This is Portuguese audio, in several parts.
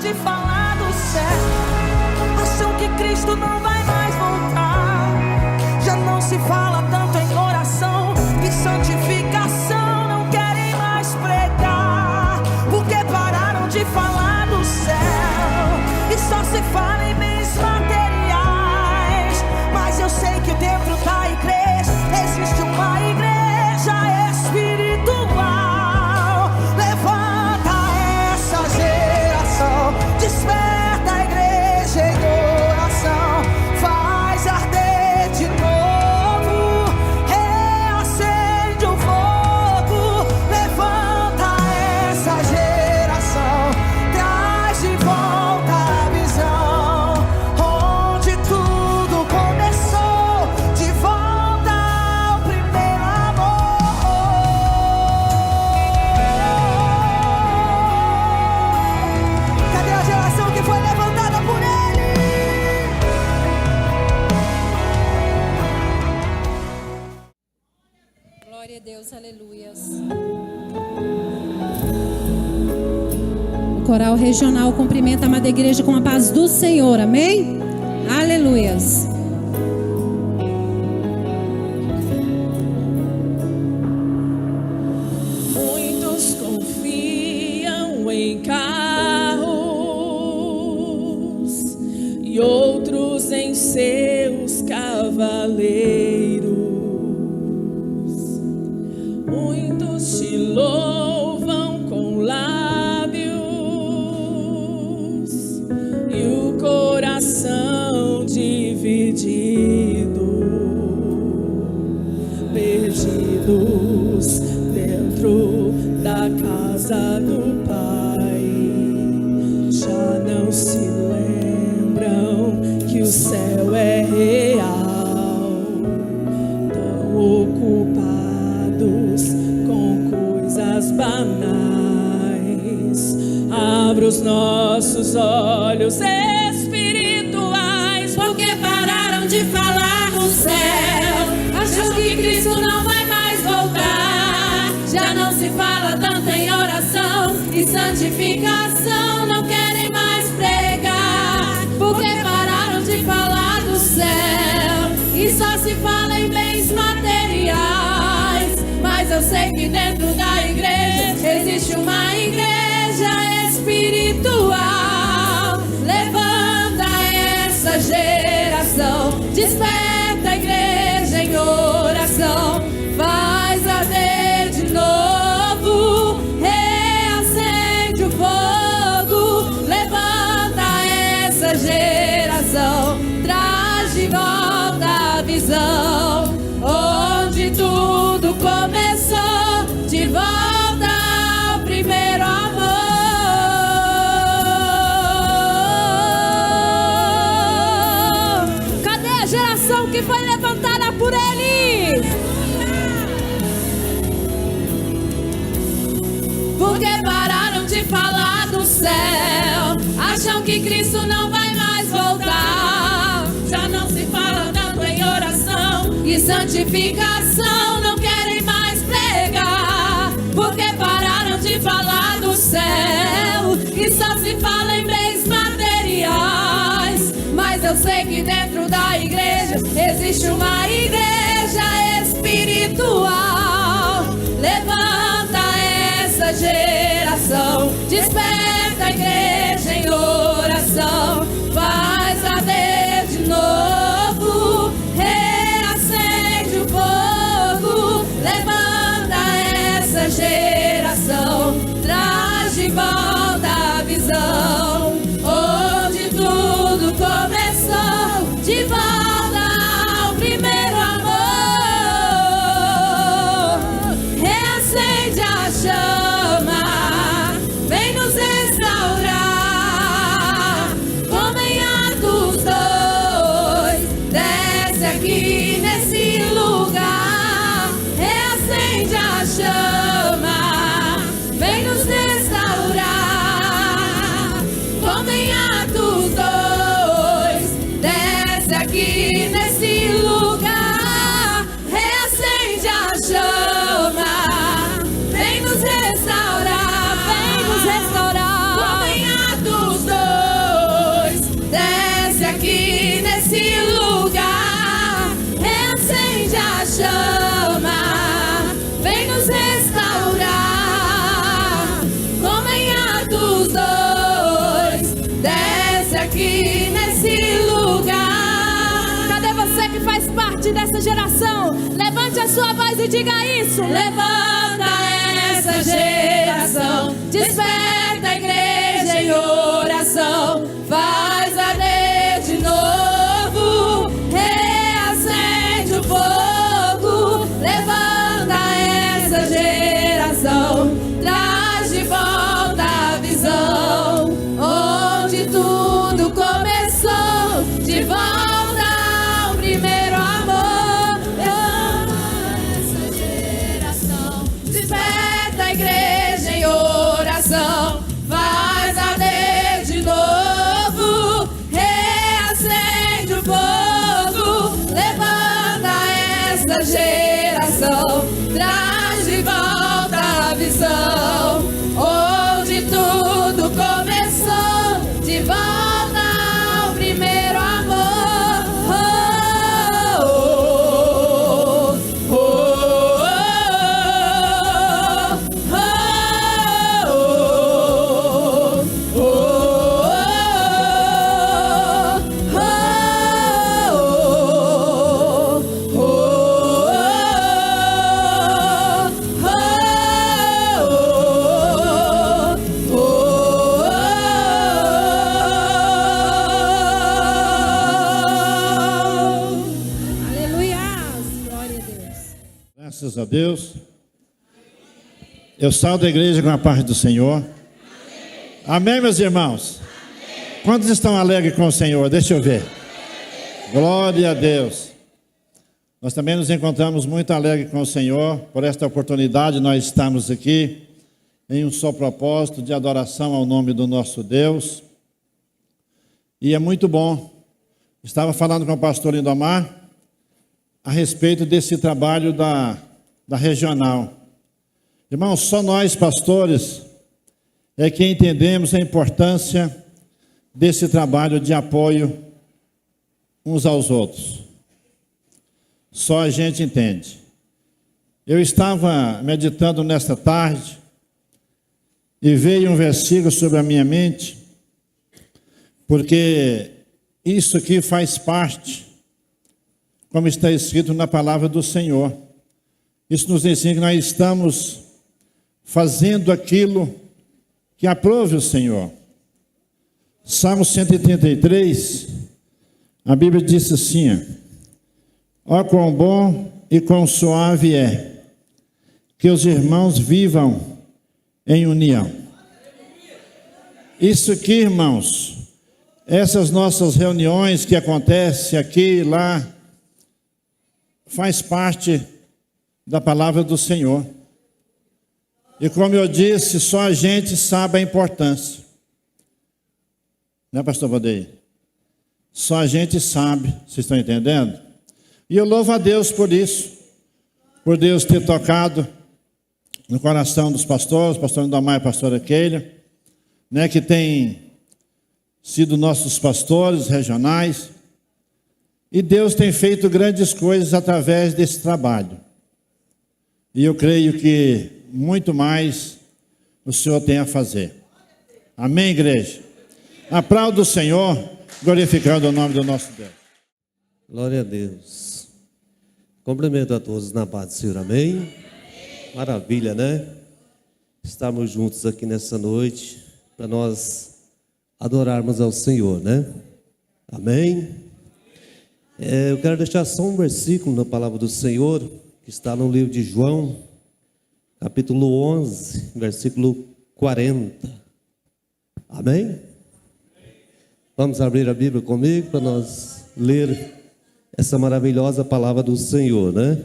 de falar do céu. Acham que Cristo não vai mais voltar. Já não se fala tanto em oração e santificação. Não querem mais pregar, porque pararam de falar do céu e só se fala em bens materiais. Mas eu sei que dentro da igreja existe uma igreja espiritual. Levanta essa geração, desperta a igreja em oração, faz arder de novo, reacende o fogo. Levanta essa geração, traz de volta a visão, onde tudo começou, de volta ao primeiro amor. Cadê a geração que foi levantada por Ele? Glória a Deus, aleluias. O coral regional cumprimenta a amada igreja com a paz do Senhor, amém? Aleluias. Muitos confiam em carros e outros em seus cavaleiros. Muitos te louvam com lábios e o coração dividido, perdidos dentro da casa do Pai. Já não se lembram que o céu é real, tão ocupados com coisas banais. Abra os nossos olhos espirituais, porque pararam de falar no céu. Acham que Cristo não vai mais voltar. Já não se fala tanto em oração e santificação. Não querem mais pregar, porque pararam de falar do céu e só se fala em bens materiais. Mas eu sei que dentro da igreja existe uma igreja espiritual. Levanta essa geração, desperta a igreja em oração, faz arder de novo, reacende o fogo. Levanta essa geração, traz de volta a visão, onde tudo começou, de volta ao primeiro amor. Cadê a geração que foi levantada por Ele? Porque pararam de falar do céu. Acham que Cristo não vai mais voltar. Já não se fala tanto em oração e santificação. Não querem mais pregar, porque pararam de falar do céu e só se fala em bens materiais. Mas eu sei que dentro da igreja existe uma igreja espiritual. Levanta essa geração, desperta a igreja em oração, faz arder de novo, reacende o fogo. Levanta essa geração, traz de volta a visão, onde tudo começou, de volta ao primeiro amor. Reacende a chama, vem nos restaurar, como em Atos 2, desce aqui nesse lugar. Reacende a chama, vem nos restaurar, aqui nesse lugar. Cadê você que faz parte dessa geração? Levante a sua voz e diga isso. Levanta essa geração, desperta a igreja em oração, faz arder de novo, reacende o fogo. Levanta essa geração, traz de volta a visão, onde tudo começou, de volta ao primeiro amor. Levanta essa geração, desperta a igreja em oração, faz arder de novo, reacende o fogo. Levanta essa geração, traz de volta a visão, onde tudo começou, de volta ao primeiro amor. Oh, oh, oh, oh, oh, Aleluia. Glória a Deus. Graças a Deus. Eu saúdo a igreja com a paz do Senhor. Amém, meus irmãos? Quantos estão alegres com o Senhor? Deixa eu ver. Glória a Deus. Nós também nos encontramos muito alegres com o Senhor por esta oportunidade. Nós estamos aqui em um só propósito de adoração ao nome do nosso Deus. E é muito bom. Estava falando com o pastor Lindomar a respeito desse trabalho da regional. Irmãos, só nós pastores é que entendemos a importância desse trabalho de apoio uns aos outros. Só a gente entende. Eu estava meditando nesta tarde e veio um versículo sobre a minha mente, porque isso aqui faz parte, como está escrito na palavra do Senhor. Isso nos ensina que nós estamos fazendo aquilo que aprove o Senhor. Salmo 133, a Bíblia diz assim: ó quão bom e quão suave é que os irmãos vivam em união. Isso aqui, irmãos, essas nossas reuniões que acontecem aqui e lá, faz parte da palavra do Senhor. E como eu disse, só a gente sabe a importância. Né, pastor Valdeir? Só a gente sabe, vocês estão entendendo? E eu louvo a Deus por isso, por Deus ter tocado no coração dos pastores, pastor Lindomar e pastora Keila, né, que tem sido nossos pastores regionais. E Deus tem feito grandes coisas através desse trabalho. E eu creio que muito mais o Senhor tem a fazer. Amém, igreja? Aplauda o Senhor, glorificando o nome do nosso Deus. Glória a Deus. Cumprimento a todos na paz do Senhor, amém? Maravilha, né? Estamos juntos aqui nessa noite para nós adorarmos ao Senhor, né? Amém? Eu quero deixar só um versículo na palavra do Senhor, que está no livro de João, capítulo 11, versículo 40. Amém? Vamos abrir a Bíblia comigo para nós ler essa maravilhosa palavra do Senhor, né?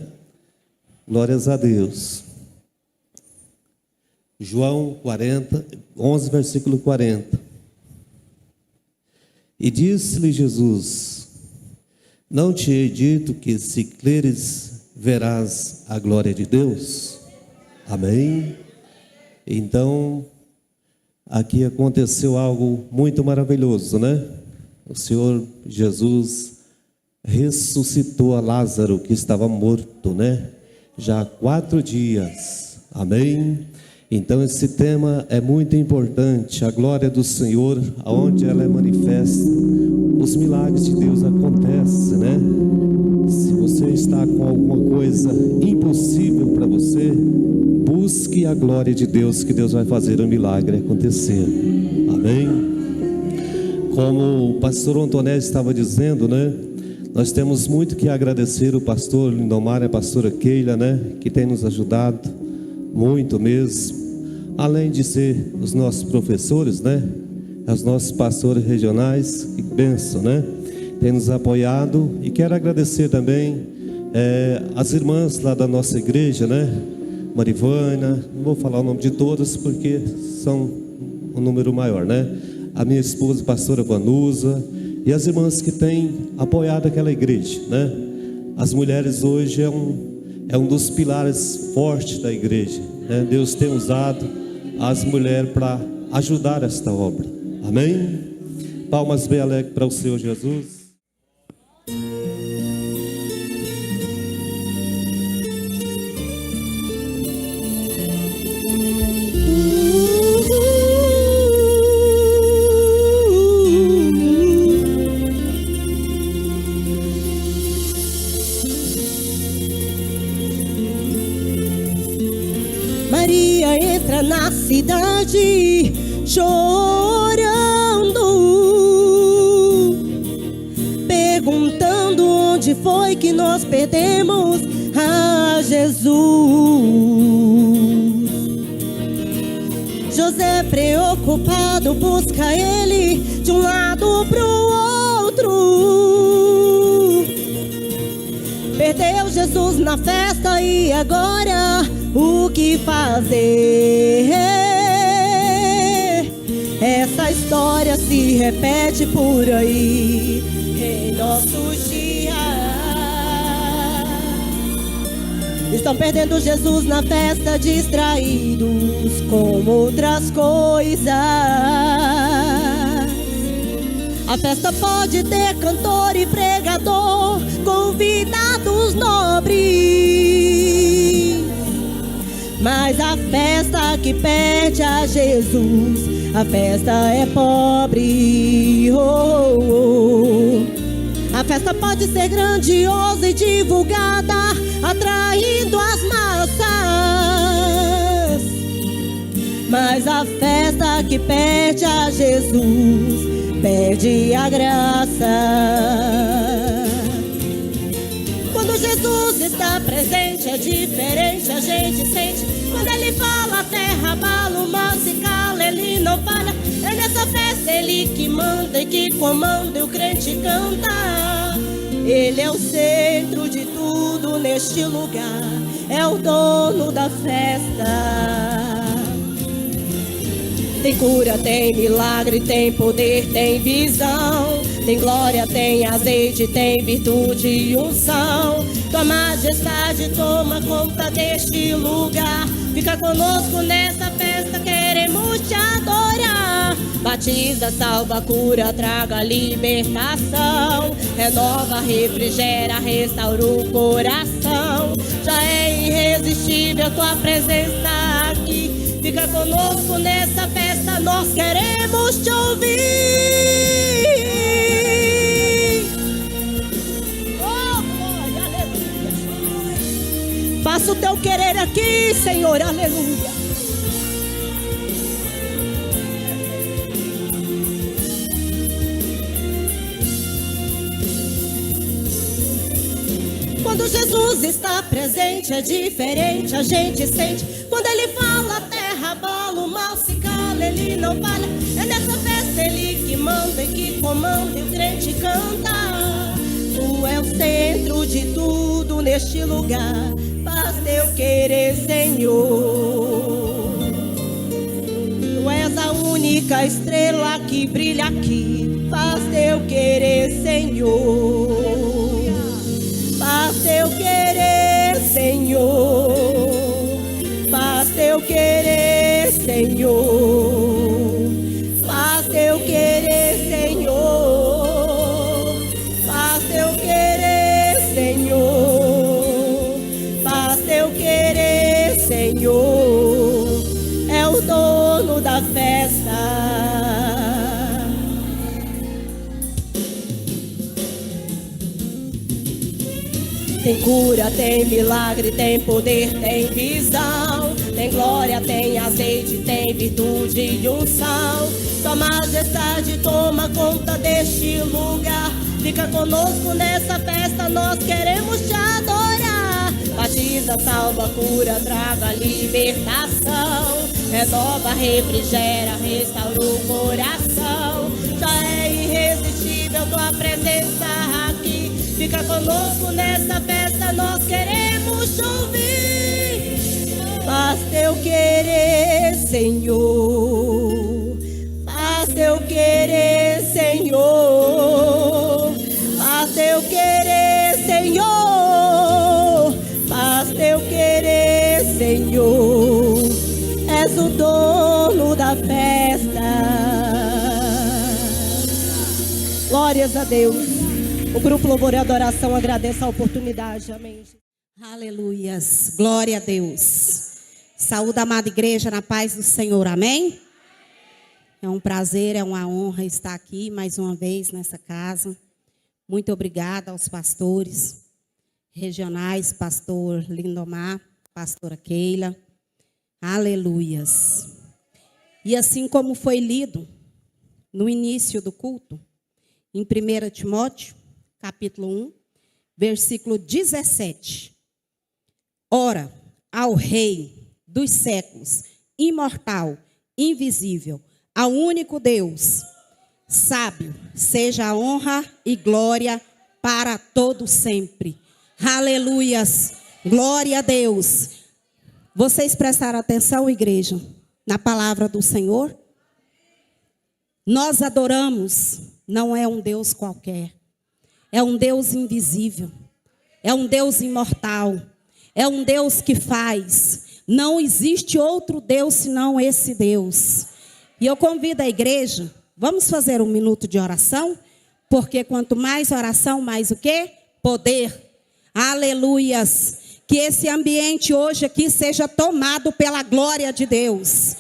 Glórias a Deus. João 11, versículo 40. E disse-lhe Jesus: não te hei dito que se creres, verás a glória de Deus? Amém? Então, aqui aconteceu algo muito maravilhoso, né? O Senhor Jesus ressuscitou a Lázaro, que estava morto, né? Já há 4 dias. Amém? Então esse tema é muito importante, a glória do Senhor, aonde ela é manifesta, os milagres de Deus acontecem, né? Se você está com alguma coisa impossível para você, busque a glória de Deus, que Deus vai fazer o milagre acontecer. Amém? Como o pastor Antonelli estava dizendo, né? Nós temos muito que agradecer o pastor Lindomar e a pastora Keila, né? Que tem nos ajudado muito mesmo. Além de ser os nossos professores, né? Os nossos pastores regionais, que bênção, né? Tem nos apoiado. E quero agradecer também as irmãs lá da nossa igreja, né? Marivana, não vou falar o nome de todas porque são um número maior, né? A minha esposa, a pastora Vanusa, e as irmãs que têm apoiado aquela igreja, né? As mulheres hoje é um dos pilares fortes da igreja, né? Deus tem usado as mulheres para ajudar esta obra. Amém? Palmas bem alegres para o Senhor Jesus. Maria entra na cidade chorando, perguntando onde foi que nós perdemos a Jesus. José, preocupado, busca ele de um lado pro outro. Perdeu Jesus na festa e agora o que fazer? Essa história se repete por aí em nossos dias. Estão perdendo Jesus na festa, distraídos com outras coisas. A festa pode ter cantor e pregador, convidados nobres, mas a festa que pede a Jesus, a festa é pobre. Oh, oh. A festa pode ser grandiosa e divulgada, atraindo as massas, mas a festa que pede a Jesus perde a graça. Quando Jesus está presente é diferente, a gente sente. Quando ele fala, a terra abala, o mar se cala, ele não falha. É nessa festa ele que manda e que comanda, e o crente canta. Ele é o centro de tudo neste lugar, é o dono da festa. Tem cura, tem milagre, tem poder, tem visão, tem glória, tem azeite, tem virtude e unção. Tua majestade toma conta deste lugar. Fica conosco nessa festa, queremos te adorar. Batiza, salva, cura, traga libertação. Renova, refrigera, restaura o coração. Já é irresistível tua presença aqui. Fica conosco nessa festa, nós queremos te ouvir. Oh, glória, aleluia. Faça o teu querer aqui, Senhor, aleluia. Quando Jesus está presente é diferente, a gente sente. Quando ele fala, a terra abala, o mal se cala, ele não falha. É nessa festa ele que manda e que comanda, e o crente canta. Tu és o centro de tudo neste lugar, faz teu querer, Senhor. Tu és a única estrela que brilha aqui, faz teu querer, Senhor. Faz teu querer, Senhor. Faz teu querer, Senhor. Faz teu querer, Senhor. Faz teu querer, Senhor. Faz teu querer, Senhor. Tem cura, tem milagre, tem poder, tem visão. Tem glória, tem azeite, tem virtude e unção. Tua majestade toma conta deste lugar. Fica conosco nessa festa, nós queremos te adorar. Batiza, salva, cura, traga libertação. Renova, refrigera, restaura o coração. Já é irresistível tua presença aqui. Fica conosco nessa festa, nós queremos te ouvir. Faz teu querer, Senhor. Faz teu querer, Senhor. Faz teu querer, Senhor. Faz teu querer, Senhor. És o dono da festa. Glórias a Deus. O grupo Louvor e Adoração agradece a oportunidade. Amém. Aleluias. Glória a Deus. Saúde, amada igreja, na paz do Senhor. Amém? É um prazer, é uma honra estar aqui mais uma vez nessa casa. Muito obrigada aos pastores regionais, pastor Lindomar, pastora Keila. Aleluias. E assim como foi lido no início do culto, em 1 Timóteo, capítulo 1, versículo 17. Ora, ao Rei dos séculos, imortal, invisível, ao único Deus, sábio, seja a honra e glória para todo sempre. Aleluias. Glória a Deus. Vocês prestaram atenção, igreja, na palavra do Senhor? Nós adoramos, não é um Deus qualquer. É um Deus invisível. É um Deus imortal. É um Deus que faz. Não existe outro Deus senão esse Deus. E eu convido a igreja, vamos fazer um minuto de oração, porque quanto mais oração, mais o quê? Poder. Aleluias. Que esse ambiente hoje aqui seja tomado pela glória de Deus.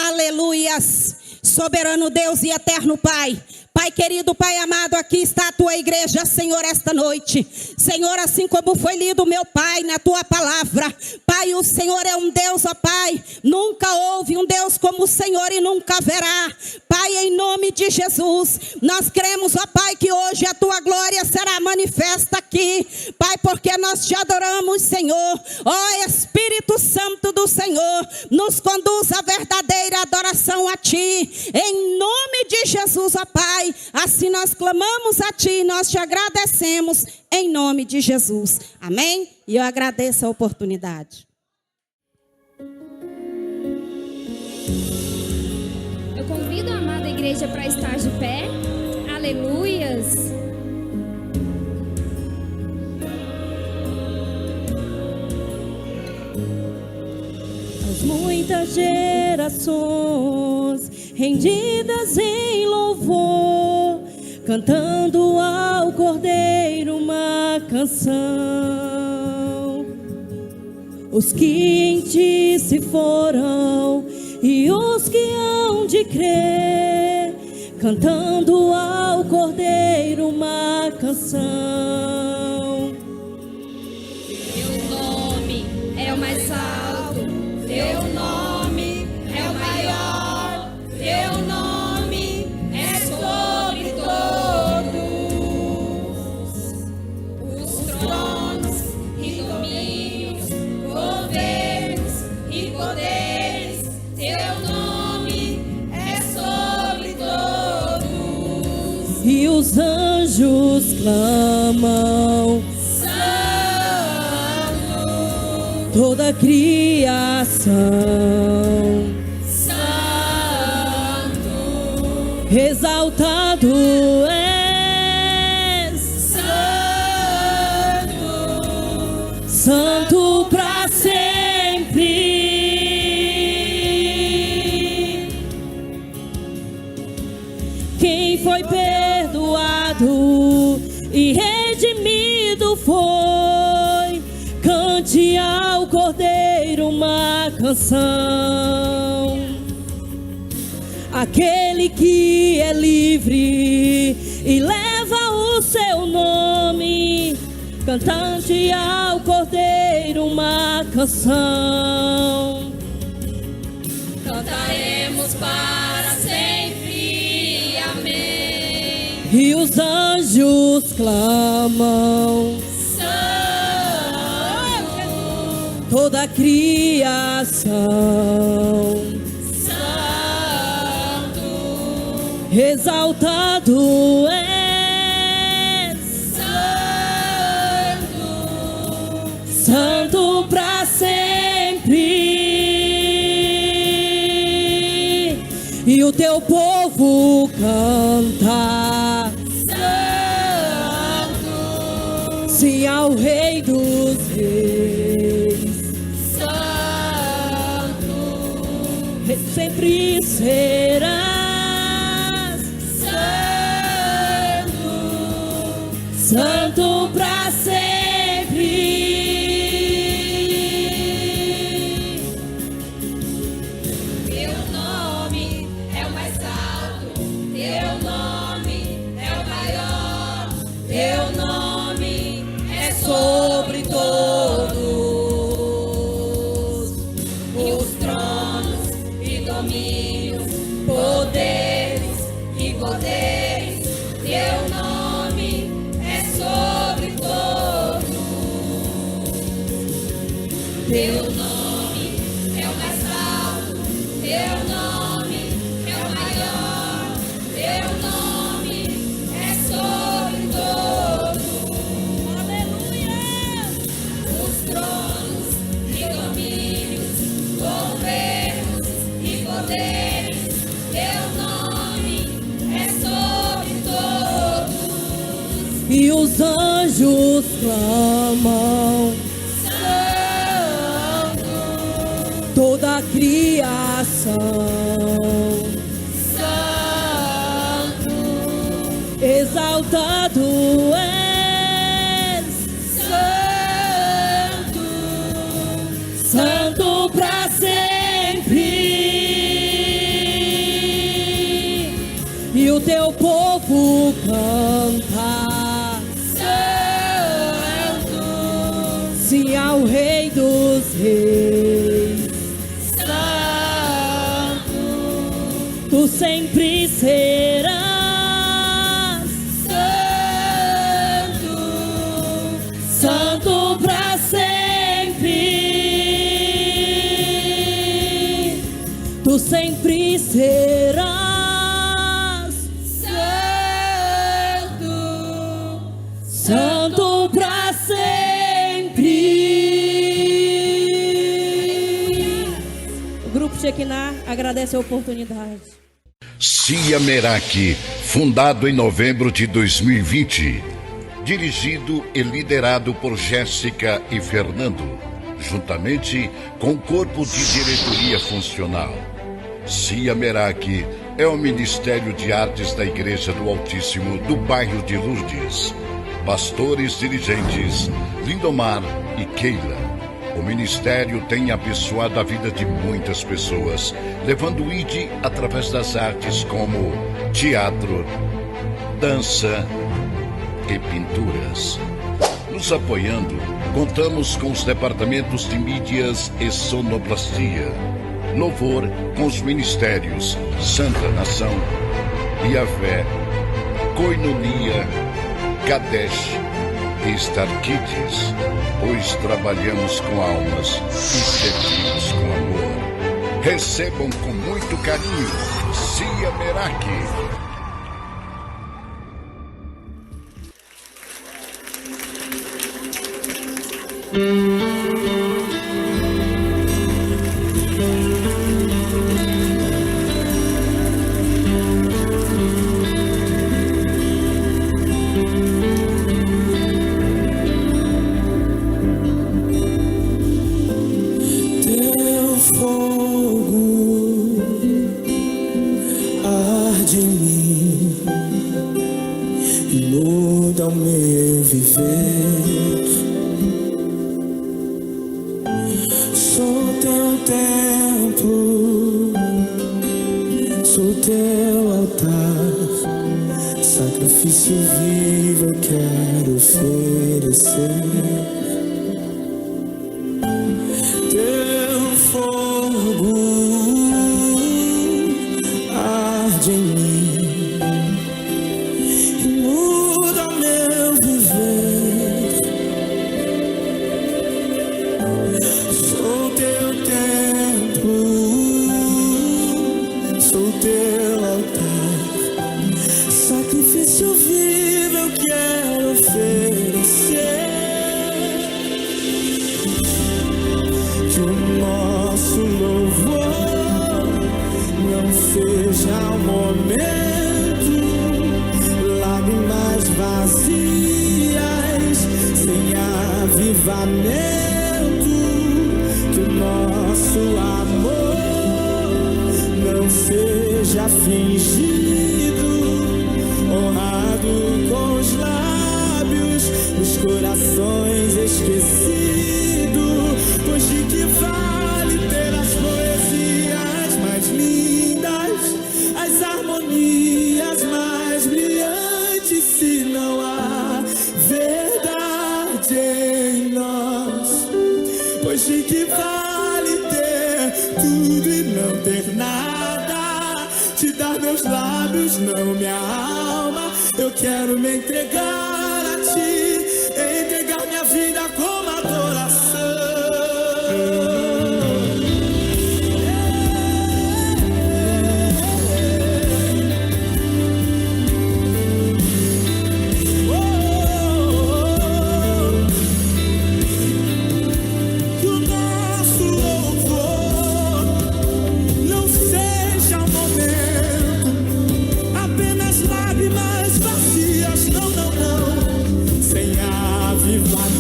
Aleluias. Soberano Deus e eterno Pai. Pai querido, Pai amado, aqui está a tua igreja, Senhor, esta noite. Senhor, assim como foi lido, meu Pai, na tua palavra. Pai, o Senhor é um Deus, ó Pai. Nunca houve um Deus como o Senhor e nunca haverá. Pai, em nome de Jesus, nós cremos, ó Pai, que hoje a tua glória será manifesta aqui. Pai, porque nós te adoramos, Senhor. Ó Espírito Santo do Senhor, nos conduz à verdadeira adoração a ti. Em nome de Jesus, ó Pai. Assim nós clamamos a ti, nós te agradecemos em nome de Jesus. Amém? E eu agradeço a oportunidade. Eu convido a amada igreja para estar de pé. Aleluias. As muitas gerações rendidas em louvor, cantando ao Cordeiro uma canção. Os que em ti se foram e os que hão de crer, cantando ao Cordeiro uma canção. Teu nome é o mais alto, teu nome é o maior, teu nome é sobre todos. Os tronos e domínios, governos e poderes, teu nome é sobre todos. E os anjos clamam, Santo, toda a criação, exaltado és, Santo, Santo para sempre. Quem foi perdoado e redimido foi, cante ao Cordeiro uma canção. Aquele que é livre e leva o seu nome, Cantante ao Cordeiro uma canção. Cantaremos para sempre, amém. E os anjos clamam, Santo, toda a criação, Santo, exaltado é Santo para sempre. E o teu povo canta, Santo, sim, ao Rei dos Reis. Santo, Sempre serás Santo, Santo para sempre. Teu nome é o mais alto, teu nome é o maior, teu nome é sobre todos os tronos e domínios, poderes e poderes. Teu nome é sobre todos. Teu nome é o mais alto, teu nome é o maior, teu nome é sobre todos. Aleluia! Os tronos e domínios, governos e poderes, teu nome é sobre todos. E os anjos clamam, toda a criação, Santo, exaltado és, Santo, Santo para sempre. E o teu povo canta, Santo, sim, ao Rei dos Reis. Tu sempre serás Santo, Santo para sempre. Tu sempre serás Santo, Santo para sempre. O Grupo Shekinah agradece a oportunidade. CIA Merak, fundado em novembro de 2020, dirigido e liderado por Jéssica e Fernando, juntamente com o corpo de diretoria funcional. CIA Merak é o Ministério de Artes da Igreja do Altíssimo do bairro de Lourdes. Pastores dirigentes Lindomar e Keila. O ministério tem abençoado a vida de muitas pessoas, levando o ID através das artes como teatro, dança e pinturas. Nos apoiando, contamos com os departamentos de mídias e sonoplastia, louvor com os ministérios Santa Nação, Yahvé, Koinonia, Kadesh e Star Kids, pois trabalhamos com almas e servimos com amor. Recebam com muito carinho CIA Merak. Teu fogo arde em mim e muda o meu viver. Sou teu templo, sou teu altar, sacrifício vivo eu quero oferecer. Teu fogo arde em mim e muda meu viver. Sou teu templo, sou teu altar, sacrifício vivo eu quero oferecer. Que o nosso louvor não seja um momento, lágrimas vazias, sem avivamento. Que o nosso amor não seja fingido, honrado com os lábios, os corações esquecidos. Pois de que vale ter as poesias mais lindas, as harmonias mais brilhantes, se não há verdade em nós? Pois de que vale ter tudo e não ter nada? Te dar meus lábios, não minha alma. Eu quero me entregar a ti, entregar minha vida como adoração. Que o nosso louvor não seja um momento, apenas lágrimas vazias, não, não, não, sem avivamento.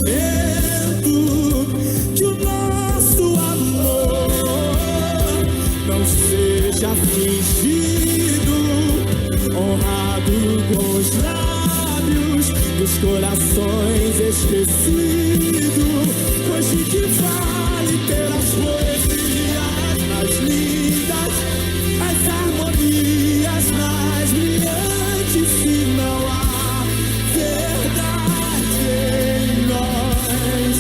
Que o nosso amor não seja fingido, honrado com os lábios, dos corações esquecidos. Pois de que vale ter as poesias mais lindas, as harmonias mais brilhantes, se não há verdade em nós?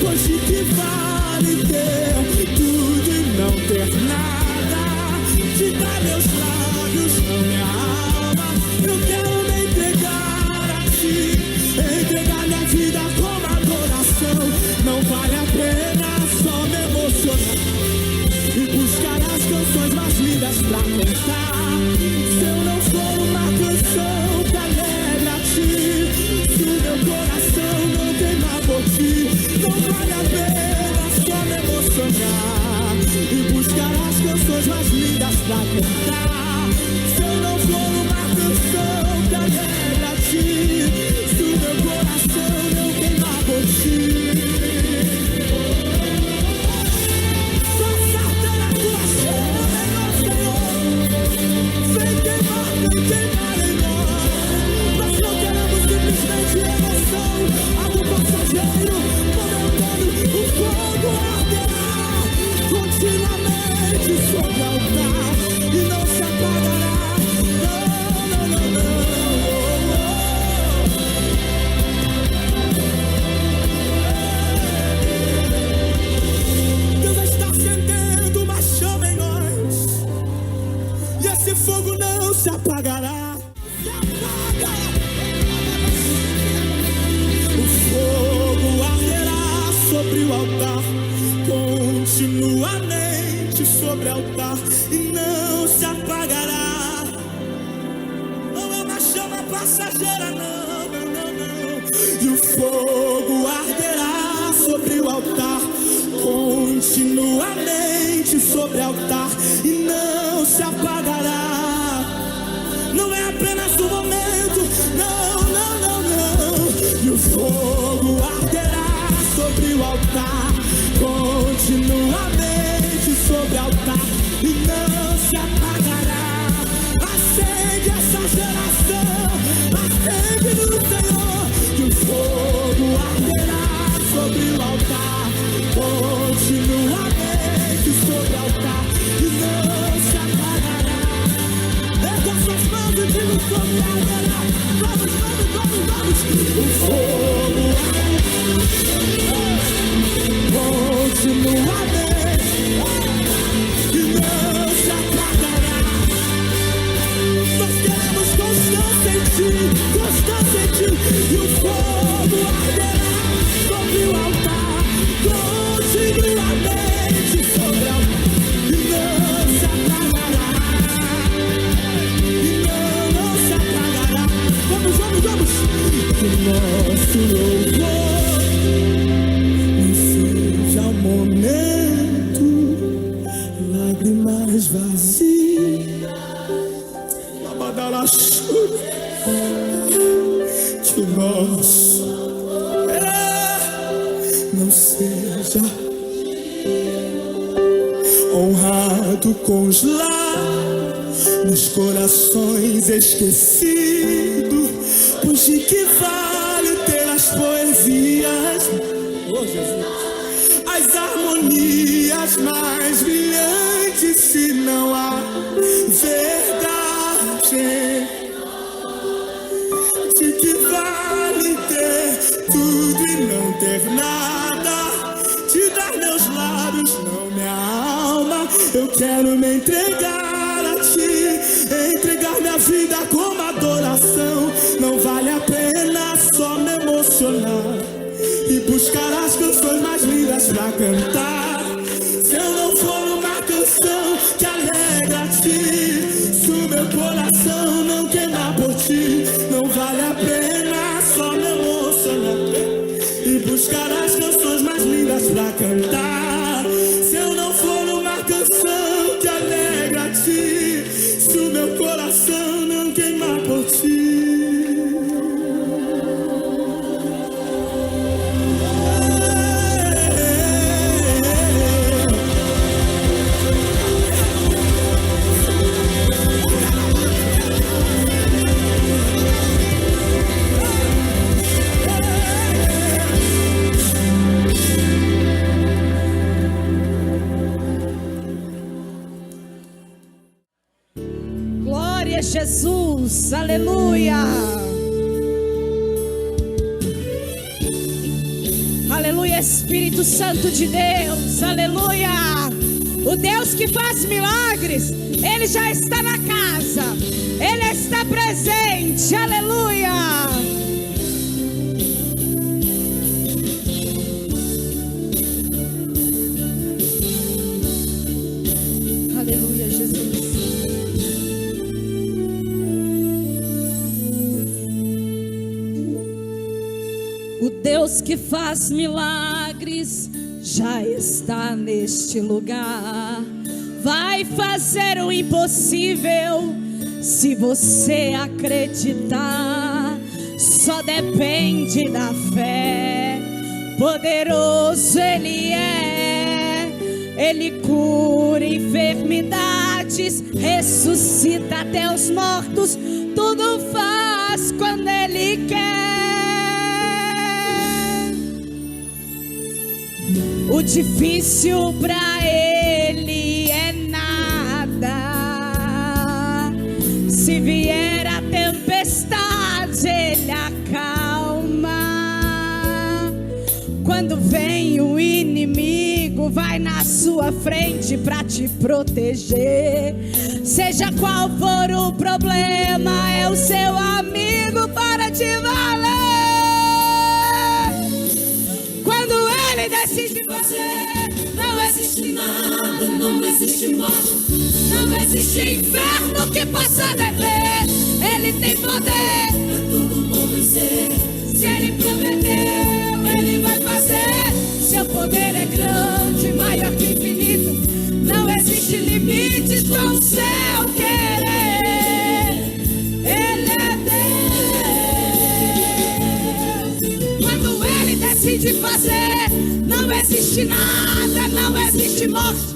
Pois de que vale ter tudo e não ter nada? Te dar meus lábios, não minha alma. Eu quero me entregar a ti, entregar minha vida como adoração. Não vale a pena só me emocionar e buscar as canções mais lindas pra cantar, se eu não for uma canção que alegra a ti. Se o meu coração não queima por ti, não vale a pena só me emocionar e buscar as canções mais lindas pra cantar, se eu não for uma canção que alegra a ti. Se o meu coração não queima por ti, vem queimar em nós. Nós não queremos simplesmente emoção, algo passageiro, momentâneo. O fogo arderá continuamente sobre o altar e não se apagará. Não, não, não, não. Deus está acendendo uma chama em nós, e esse fogo não se apagará. Se apaga. O fogo arderá sobre o altar, continuamente sobre o altar, e não se apagará. Não é uma chama passageira, não, não, não, não. E o fogo arderá sobre o altar, continuamente sobre o altar, e não se apagará. Não é apenas um momento, não, não, não, não. E o fogo arderá sobre o altar, continuamente sobre o altar, e não se apagará. Acende essa geração, acende no Senhor. E o fogo arderá sobre o altar, continuamente sobre o altar, e não se apagará. Erga suas mãos e diga sobre arderá. Vamos, vamos, vamos, vamos. O fogo continua e não se apagará. Nós queremos constância em ti, constância em ti. E o fogo arderá sobre o altar, continuamente sobre o altar. E não se apagará, e não se apagará. Vamos, vamos, vamos. Que nosso louvor não seja um momento, lágrimas vazias, labadalachuda. Que o nosso não seja honrado com os lábios, nos corações esquecidos, pois de que vale ter as poesias, oh Jesus, as harmonias mais brilhantes, se não há verdade? De que vale ter tudo e não ter nada? Te dar meus lábios, não minha alma. Eu quero me entregar a ti, entregar minha vida como adoração. Não vale a pena só me emocionar e buscar as canções mais lindas pra cantar. Se eu não for uma canção que alegra a ti, se o meu coração não queimar por ti, não vale a pena só me emocionar e buscar as canções mais lindas pra cantar. Se eu não for uma canção que alegra a ti, se o meu coração não queimar por ti. Glória a Jesus, aleluia. Aleluia, Espírito Santo de Deus, aleluia. O Deus que faz milagres, Ele já está na casa, Ele está presente, aleluia. Aleluia, Jesus. O Deus que faz milagres já está neste lugar. Vai fazer o impossível se você acreditar. Só depende da fé. Poderoso Ele é. Ele cura enfermidades, ressuscita até os mortos. Tudo faz quando Ele quer. O difícil pra Ele é nada. Se vier a tempestade, Ele acalma. Quando vem o inimigo, vai na sua frente pra te proteger. Seja qual for o problema, é o seu amigo para te valer. Quando Ele decide fazer, não existe nada, não existe morte, não existe inferno que possa deter. Ele tem poder pra tudo convencer. Se Ele prometeu, Ele vai fazer. Seu poder é grande, maior que infinito. Não existe limites com o seu querer. Ele é Deus. Quando Ele decide fazer, não existe nada, não existe morte,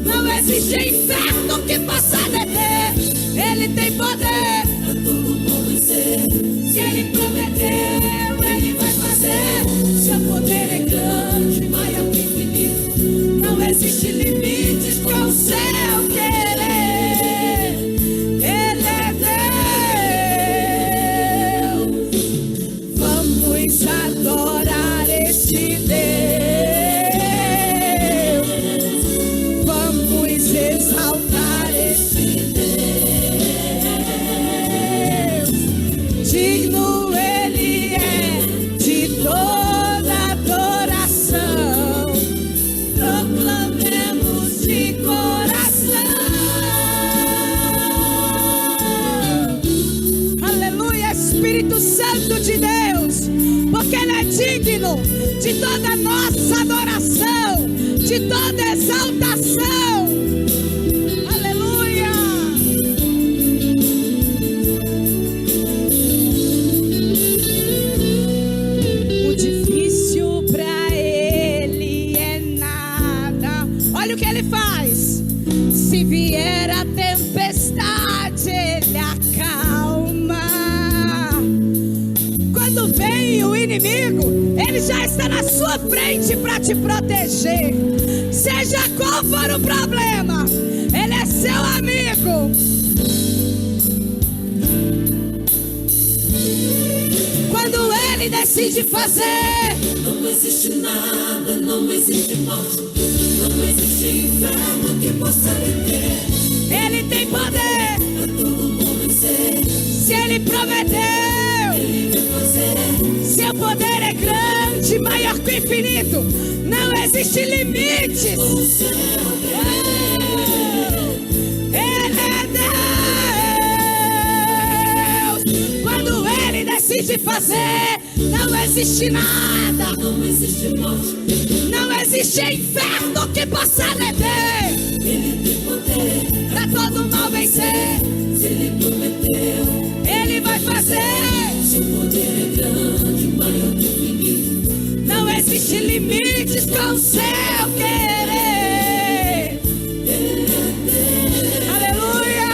não existe inferno que possa deter. Ele tem poder pra tudo convencer. Se Ele prometeu, Ele vai fazer. Seu poder é grande, maior que infinito. Não existe limites com o seu querer. Ele é Espírito Santo de Deus, porque Ele é digno de toda nossa adoração, de toda exaltação. Aleluia! O difícil para Ele é nada. Olha o que Ele faz. Se vier a tempestade, Ele acalma. Quando vem o inimigo, Ele já está na sua frente para te proteger. Seja qual for o problema, Ele é seu amigo. Quando Ele decide fazer, não existe nada, não existe morte, não existe inferno que possa deter. Ele tem poder Pra todo mundo vencer, se Ele prometeu. Ele vai fazer. Seu poder é grande, maior que o infinito. Não existe limites. O céu Ele é Deus. Quando Ele decide fazer, não existe nada, não existe morte, não existe inferno que possa deter. Ele tem poder Pra todo mal vencer, se Ele prometeu. Ele vai fazer. Seu poder é grande, maior que o infinito. Não existe limites com o seu querer. Aleluia!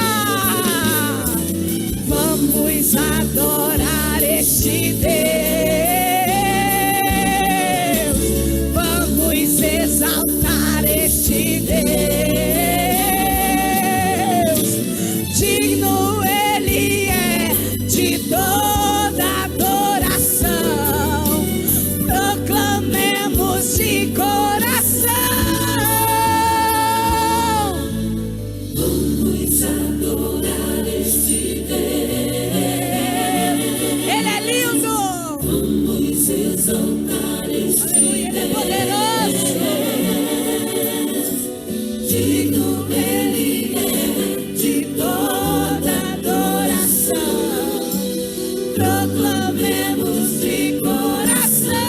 Vamos adorar este Deus. Vamos exaltar este Deus. Digno Ele é de toda adoração. Proclamemos de coração. Vamos adorar este Deus. Ele é lindo. Vamos exaltar este Aleluia, Ele é poderoso. digno Ele é De toda adoração, proclamemos de coração.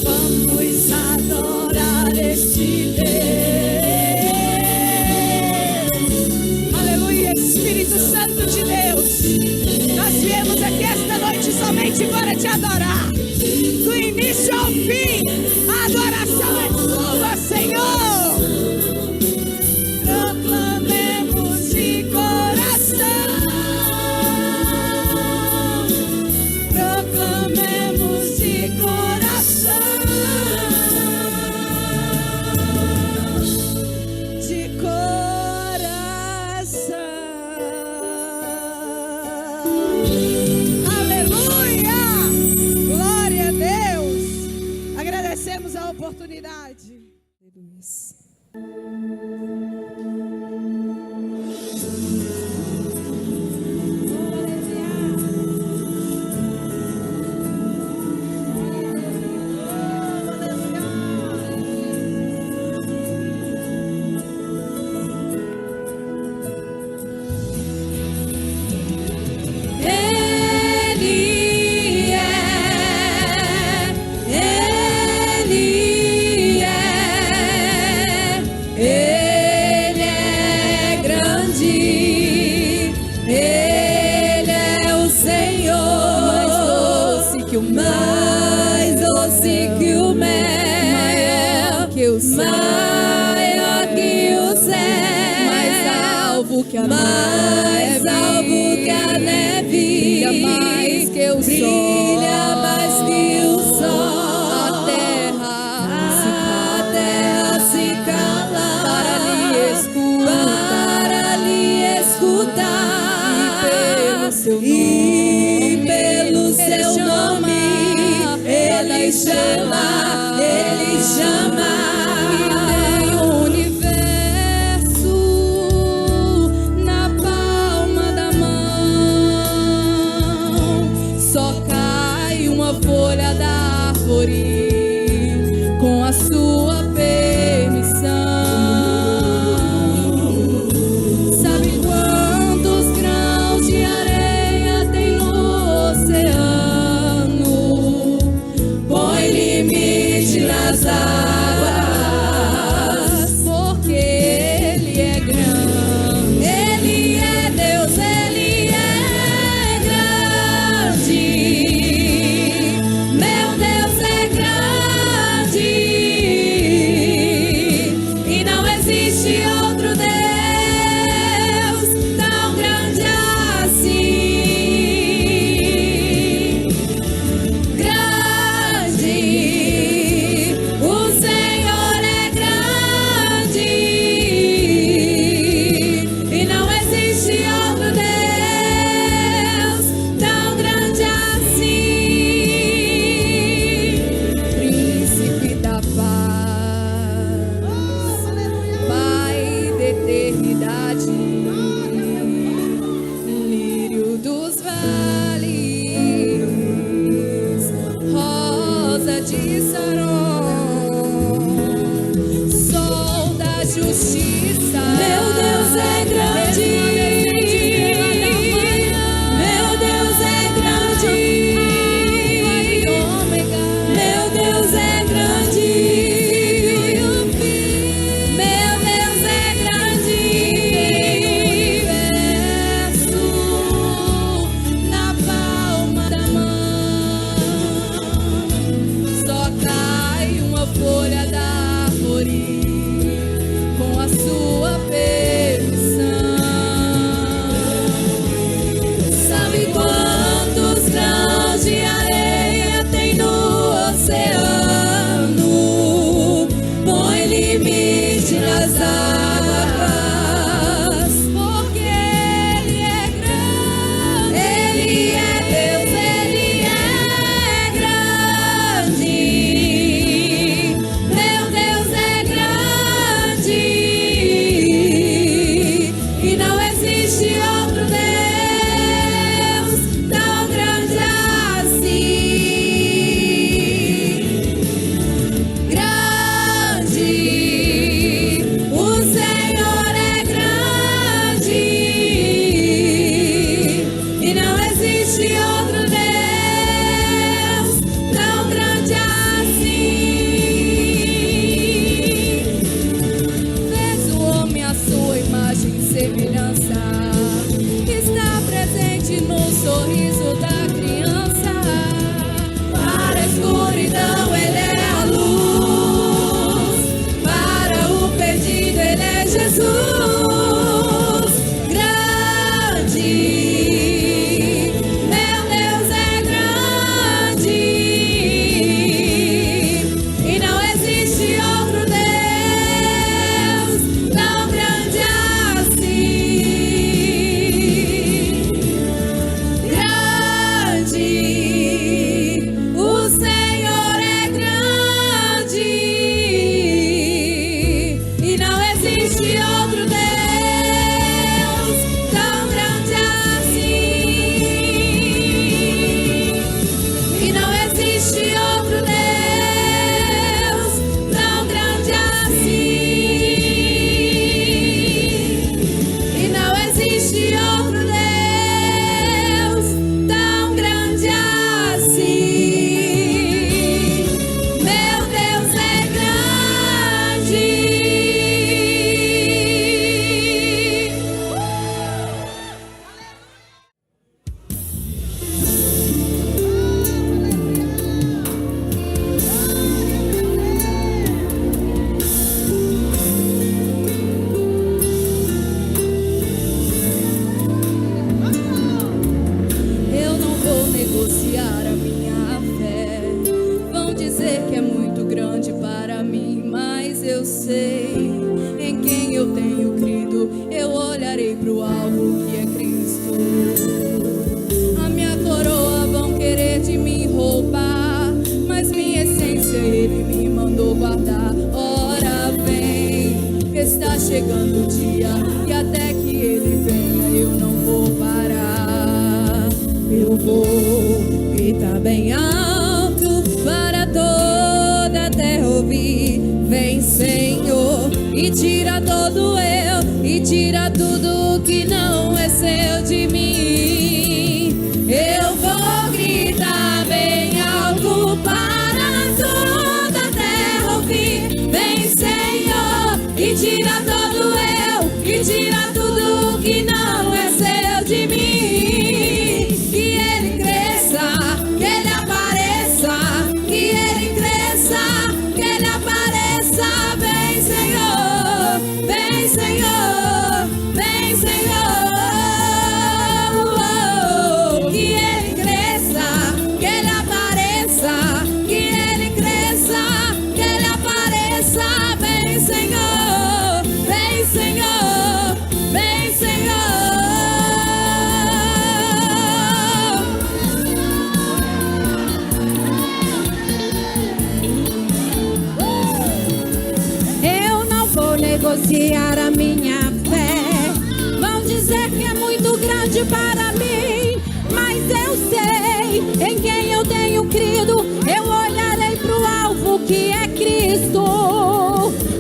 Vamos adorar este Deus. Aleluia, Espírito Santo de Deus. Nós viemos aqui esta noite somente para te adorar. Do início ao fim, a adoração é sua, Senhor. Proclamemos de coração. Proclamemos de coração. De coração. Aleluia! Glória a Deus! Agradecemos a oportunidade. Ele é grande, Ele é o Senhor, mais doce que o mel, maior que o céu, mais alvo que a neve, brilha mais que o sol, a terra se cala para lhe escutar, e pelo seu nome Ele chama. E tem o universo na palma da mão. Só cai uma folha da árvore com a sua permissão. Sabe quantos grãos presente no sorriso da criança. Para a escuridão ele é a luz, para o perdido ele é Jesus. Chegando o dia e até que ele venha eu não vou parar. Eu vou gritar bem alto para toda a terra ouvir. Vem, Senhor, e tira todo eu, e tira tudo que não é seu de mim. Eu vou gritar bem alto para toda a terra ouvir. Vem, Senhor, e tira todo eu, e tira tudo que não é seu de mim. Que ele cresça, que ele apareça, que ele cresça, que ele apareça. Vem, Senhor, vem, Senhor, vem, Senhor. Oh, que ele cresça, que ele apareça, que ele cresça, que ele apareça. Vem, Senhor, vem, Senhor, vem, Senhor. Eu não vou negociar a minha fé. Vão dizer que é muito grande para mim, mas eu sei em quem eu tenho crido. Eu olharei pro alvo que é Cristo.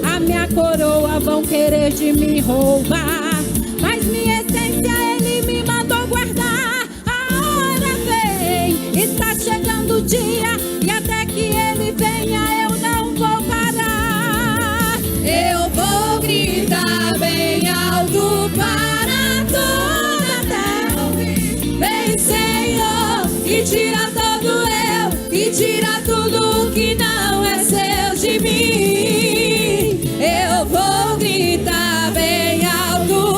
A minha coroa vão querer de me roubar, mas minha essência ele me mandou guardar. A hora vem, está chegando o dia, e até que ele venha eu não vou parar. Eu vou gritar bem alto para toda a terra ouvir. Vem, Senhor, e tira todo eu, e tira tudo que não é seu de mim. Eu vou gritar bem alto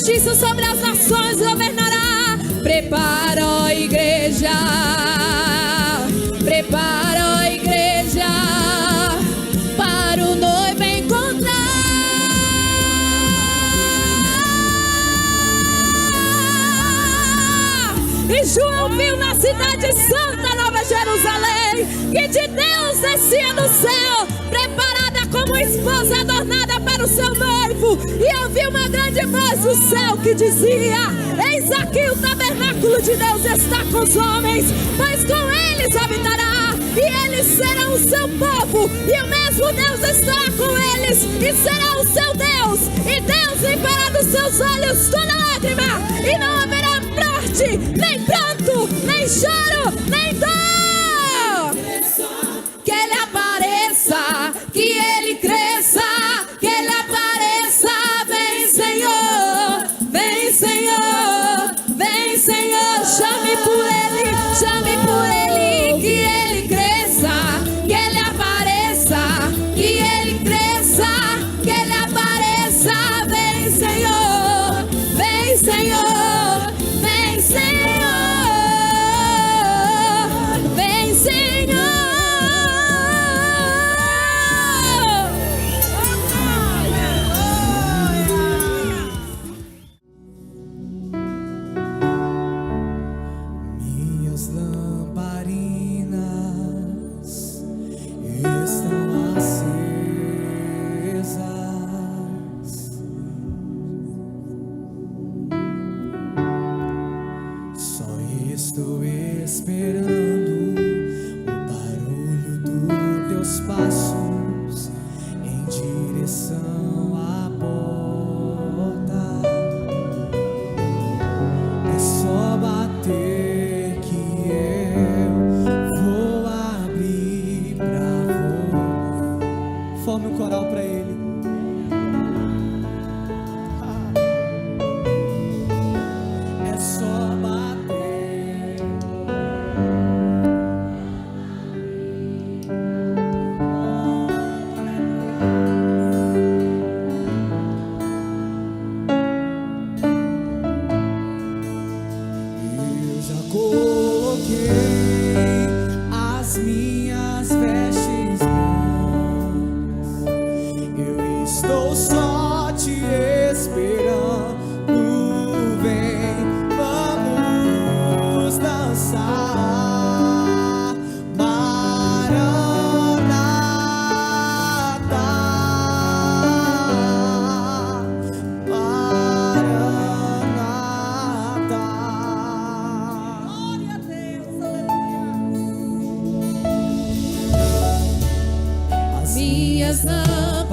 justiça sobre as nações governará. Prepara, ó igreja, prepara, ó igreja, para o noivo encontrar. E João viu na cidade santa, Nova Jerusalém, que de Deus descia do céu, preparada como esposa adornada para o seu noivo. E ouviu uma grande voz do céu que dizia: eis aqui o tabernáculo de Deus está com os homens, pois com eles habitará, e eles serão o seu povo, e o mesmo Deus estará com eles, e será o seu Deus, e Deus limpará dos seus olhos toda lágrima, e não haverá morte, nem pranto, nem choro, nem dor. Que ele apareça, que ele cresça, que ele apareça. Vem, Senhor, vem, Senhor, vem, Senhor. Chame por ele, que ele cresça, que ele apareça, que ele cresça, que ele apareça. Vem, Senhor, vem, Senhor, vem, Senhor, vem, Senhor. Minhas lamparinas estão acesas, só estou esperando o barulho dos teus passos em direção à porta. É só bater que eu vou abrir pra você. Forme um coral pra ele. É só bater. Eu já coloquei as minhas vestes brancas. Eu estou só te esperando. Vem, vamos dançar. Maranata, Maranata. Glória a Deus, aleluia. Minhas lamparinas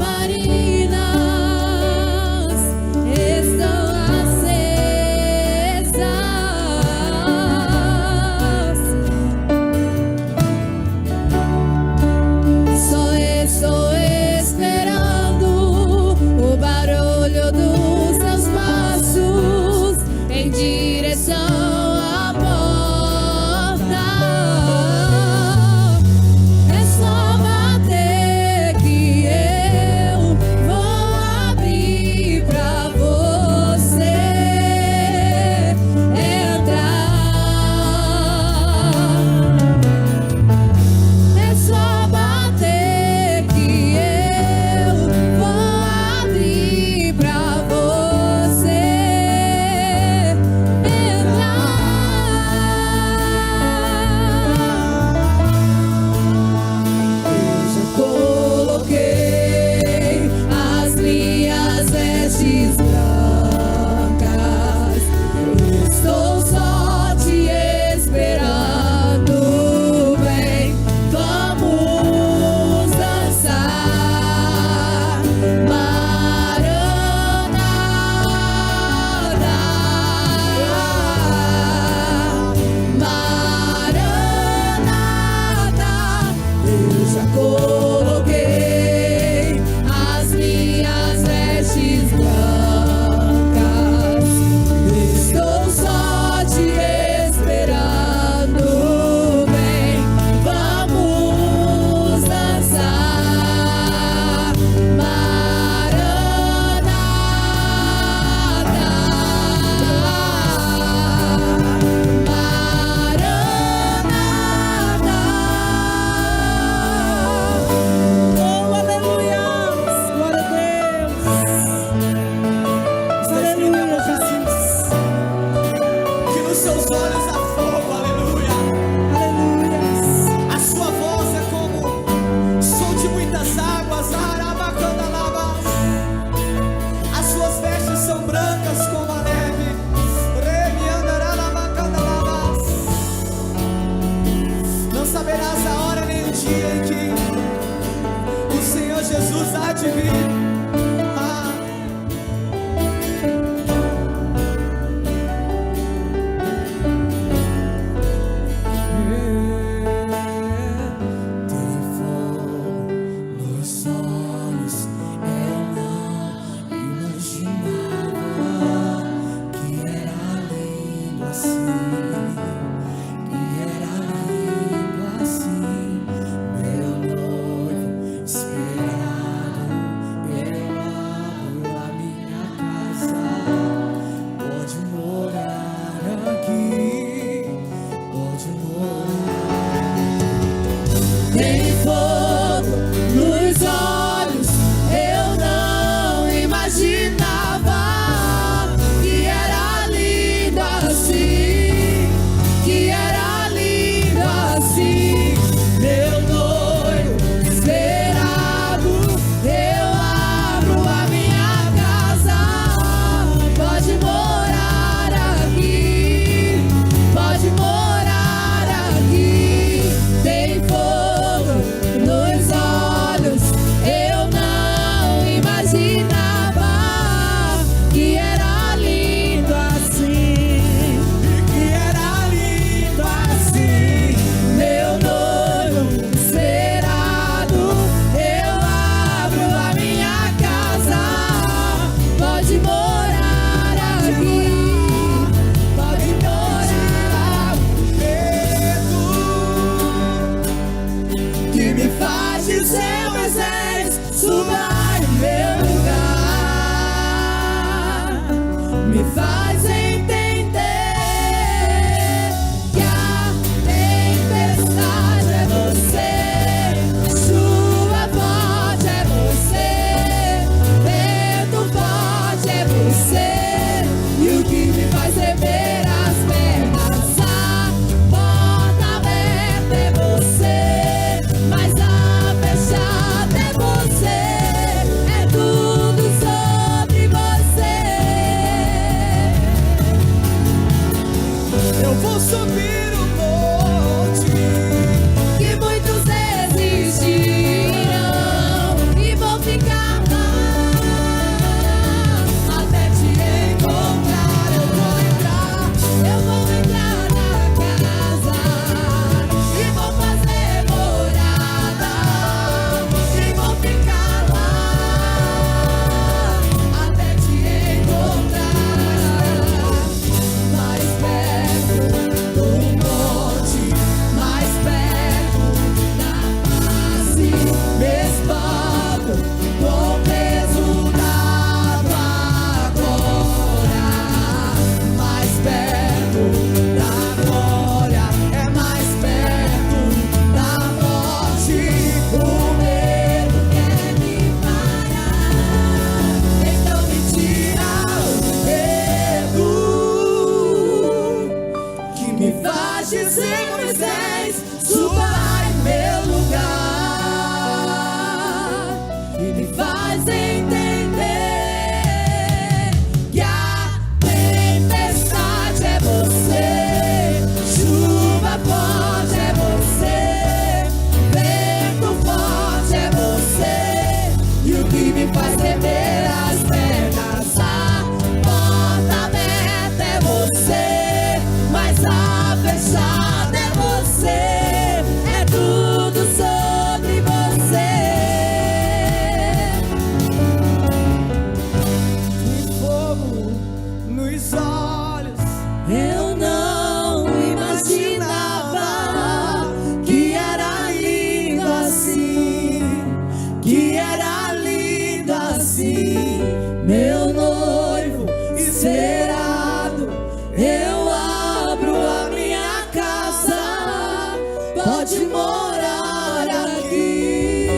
assim, meu noivo esperado, eu abro a minha casa. Pode morar aqui,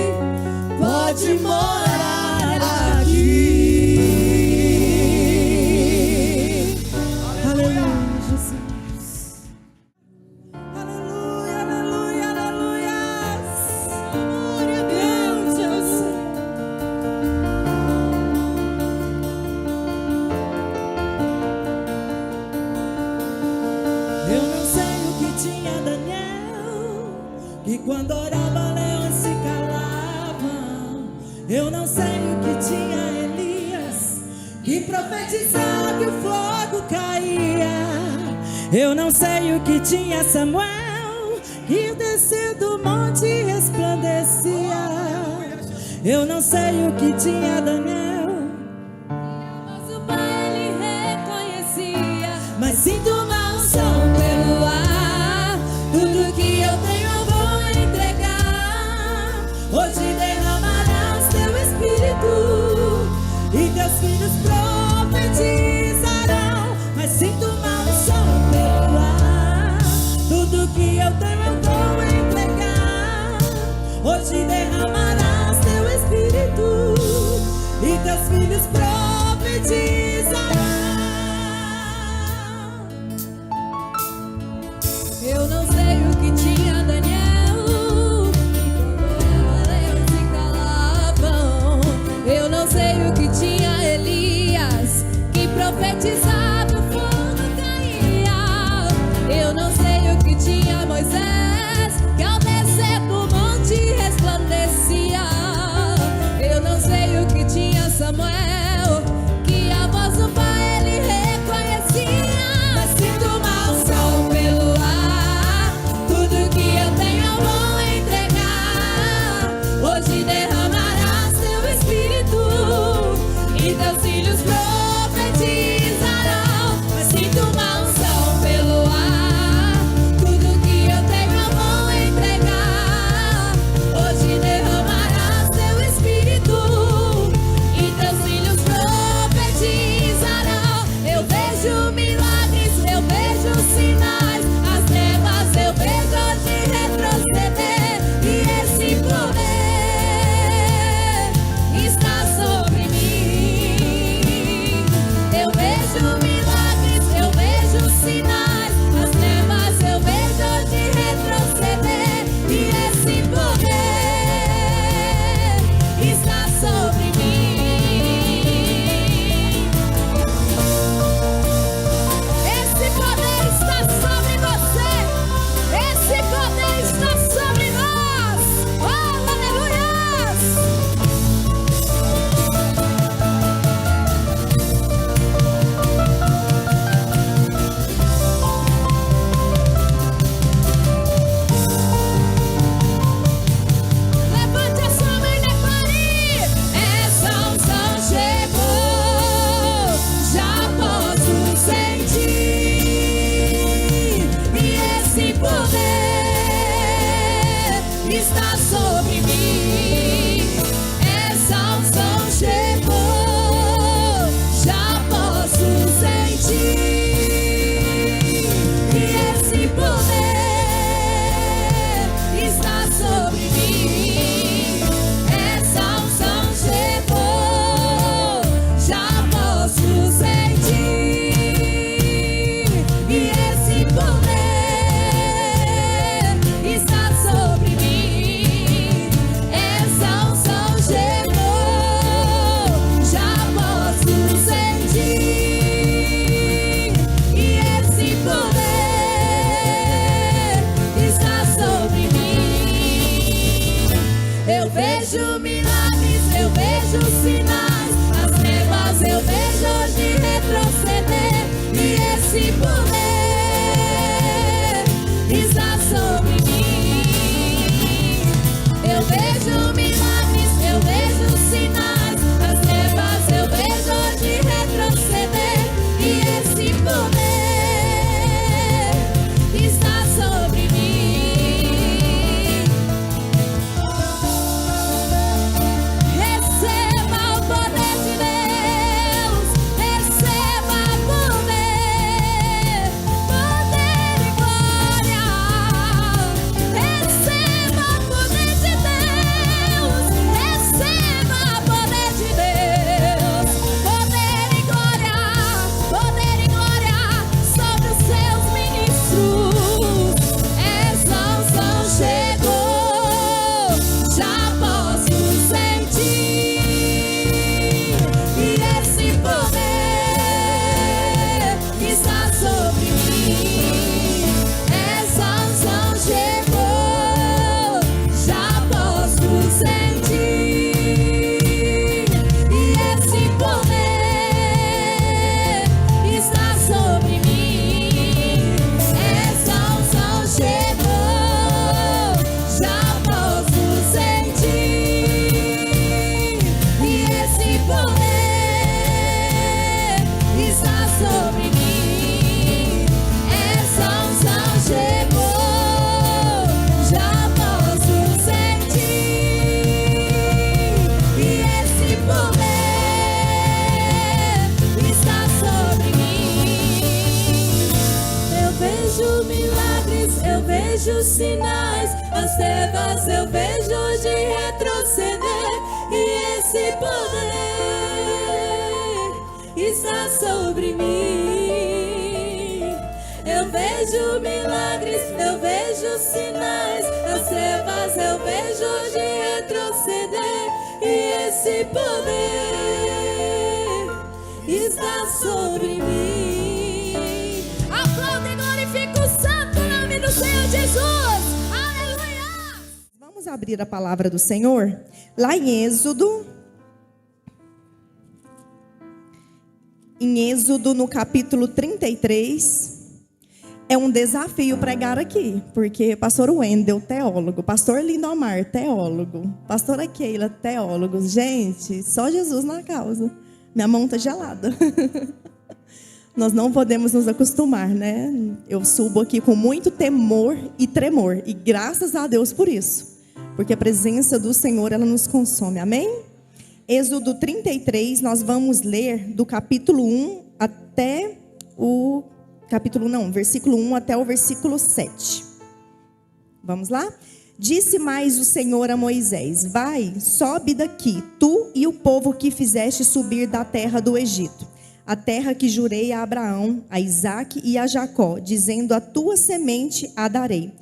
pode morar aqui. Aleluia, Jesus. Aleluia, aleluia, aleluia. Glória a Deus. Eu não sei o que tinha Daniel, que quando orava leões se calavam. Eu não sei o que tinha Elias, que profetizava e o fogo caía. Eu não sei o que tinha Samuel, que descia do monte e resplandecia. Eu não sei o que tinha Daniel, mas o pai ele reconhecia. Mas sinto uma unção pelo ar, tudo que eu tenho eu vou entregar. Hoje derramarás teu espírito e teus filhos profetizarão. Mas sinto uma unção pelo ar, tudo que eu tenho eu vou entregar. Hoje derramarás teu espírito e teus filhos profetizarão. Eu não sei o que tinha Daniel, leões se calavam. Eu não sei o que tinha Elias, que profetizava e o fogo caía. Eu não sei o que tinha Moisés, que ao descer do monte resplandecia. Eu não sei o que tinha Samuel, que a voz do pai ele reconhecia. Mas sinto uma unção pelo ar, tudo que eu tenho eu vou entregar. Hoje derramarás teu espírito e teus filhos profetizarão. Mas sinto uma unção pelo ar, tudo que eu tenho eu vou entregar. Hoje derramarás teu espírito e teus filhos profetizarão. Eu vejo milagres, eu vejo sinais, as trevas eu vejo de retroceder. E esse poder está sobre mim. poder está sobre mim. Essa unção chegou, já posso sentir. E esse poder está sobre mim. Eu vejo milagres, eu vejo sinais, as trevas eu vejo hoje retroceder. E esse poder está sobre mim. Eu vejo milagres, eu vejo sinais, as trevas eu vejo hoje retroceder. E esse poder está sobre mim. Aplauda e glorifica o santo nome do Senhor Jesus. Aleluia! Vamos abrir a palavra do Senhor lá em Êxodo. Em Êxodo, no capítulo 33. É um desafio pregar aqui, porque pastor Wendel, teólogo, pastor Lindomar, teólogo, pastora Keila, teólogos. Gente, só Jesus na causa. Minha mão está gelada. Nós não podemos nos acostumar, né? Eu subo aqui com muito temor e tremor. E graças a Deus por isso. Porque a presença do Senhor, ela nos consome. Amém? Êxodo 33, nós vamos ler do capítulo 1 até o... versículo 1 até o versículo 7. Vamos lá? Disse mais o Senhor a Moisés: vai, sobe daqui, tu e o povo que fizeste subir da terra do Egito, a terra que jurei a Abraão, a Isaque e a Jacó, dizendo: a tua semente a darei.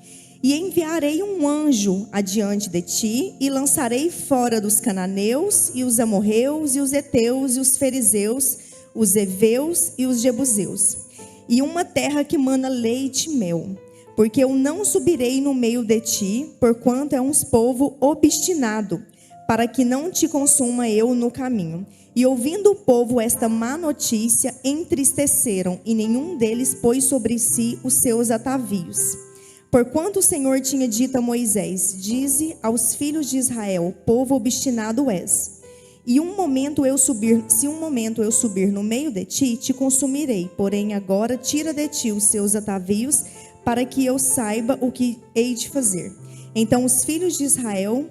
E enviarei um anjo adiante de ti, e lançarei fora dos cananeus, e os amorreus, e os heteus, e os fariseus, os heveus e os jebuseus, e uma terra que mana leite e mel. Porque eu não subirei no meio de ti, porquanto é um povo obstinado, para que não te consuma eu no caminho. E ouvindo o povo esta má notícia, entristeceram, e nenhum deles pôs sobre si os seus atavios. Porquanto o Senhor tinha dito a Moisés: dize aos filhos de Israel, povo obstinado és. E se um momento eu subir no meio de ti, te consumirei. Porém agora tira de ti os seus atavios, para que eu saiba o que hei de fazer. Então os filhos de Israel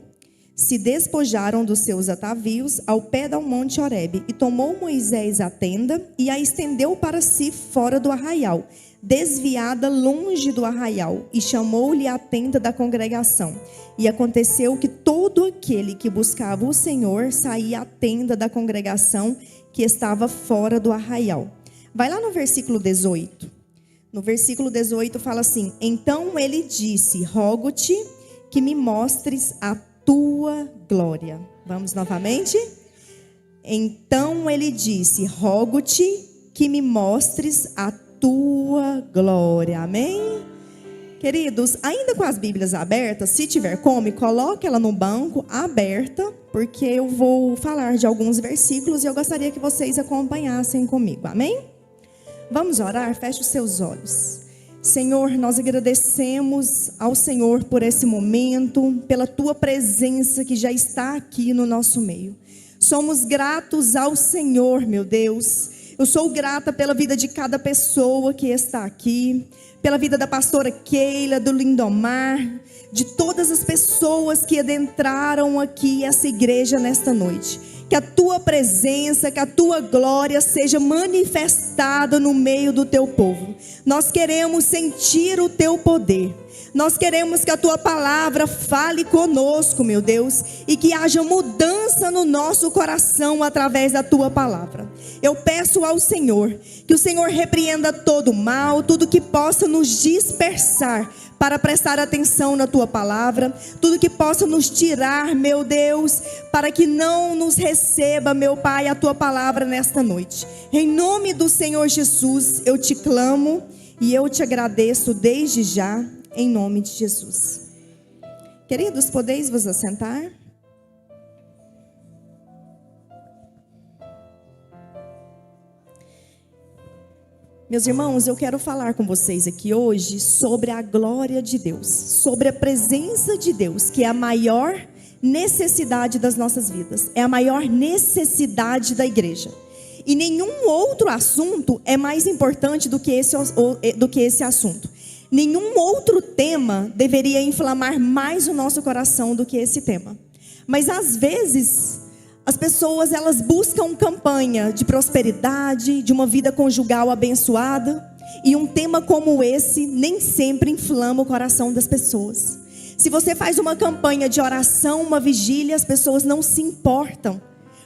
se despojaram dos seus atavios ao pé do monte Horebe. E tomou Moisés a tenda e a estendeu para si fora do arraial, desviada longe do arraial, e chamou-lhe a tenda da congregação. E aconteceu que todo aquele que buscava o Senhor saía à tenda da congregação que estava fora do arraial. Vai lá no versículo 18. No versículo 18 fala assim: então ele disse: rogo-te que me mostres a tua glória. Vamos novamente? Então ele disse: rogo-te que me mostres a tua glória. Amém? Queridos, ainda com as Bíblias abertas, se tiver como, coloque ela no banco aberta, porque eu vou falar de alguns versículos e eu gostaria que vocês acompanhassem comigo. Amém? Vamos orar? Feche os seus olhos. Senhor, nós agradecemos ao Senhor por esse momento, pela tua presença que já está aqui no nosso meio. Somos gratos ao Senhor, meu Deus. Eu sou grata pela vida de cada pessoa que está aqui, pela vida da pastora Keila, do Lindomar, de todas as pessoas que adentraram aqui essa igreja nesta noite. Que a tua presença, que a tua glória seja manifestada no meio do teu povo. Nós queremos sentir o teu poder. Nós queremos que a tua palavra fale conosco, meu Deus, e que haja mudança no nosso coração através da tua palavra. Eu peço ao Senhor que o Senhor repreenda todo mal, tudo que possa nos dispersar para prestar atenção na tua palavra, tudo que possa nos tirar, meu Deus, para que não nos receba, meu Pai, a tua palavra nesta noite. Em nome do Senhor Jesus, eu te clamo e eu te agradeço desde já. Em nome de Jesus. Queridos, podeis vos assentar? Meus irmãos, eu quero falar com vocês aqui hoje sobre a glória de Deus, sobre a presença de Deus, que é a maior necessidade das nossas vidas. É a maior necessidade da igreja. E nenhum outro assunto é mais importante do que esse assunto. Nenhum outro tema deveria inflamar mais o nosso coração do que esse tema. Mas às vezes, as pessoas elas buscam campanha de prosperidade, de uma vida conjugal abençoada. E um tema como esse nem sempre inflama o coração das pessoas. Se você faz uma campanha de oração, uma vigília, as pessoas não se importam.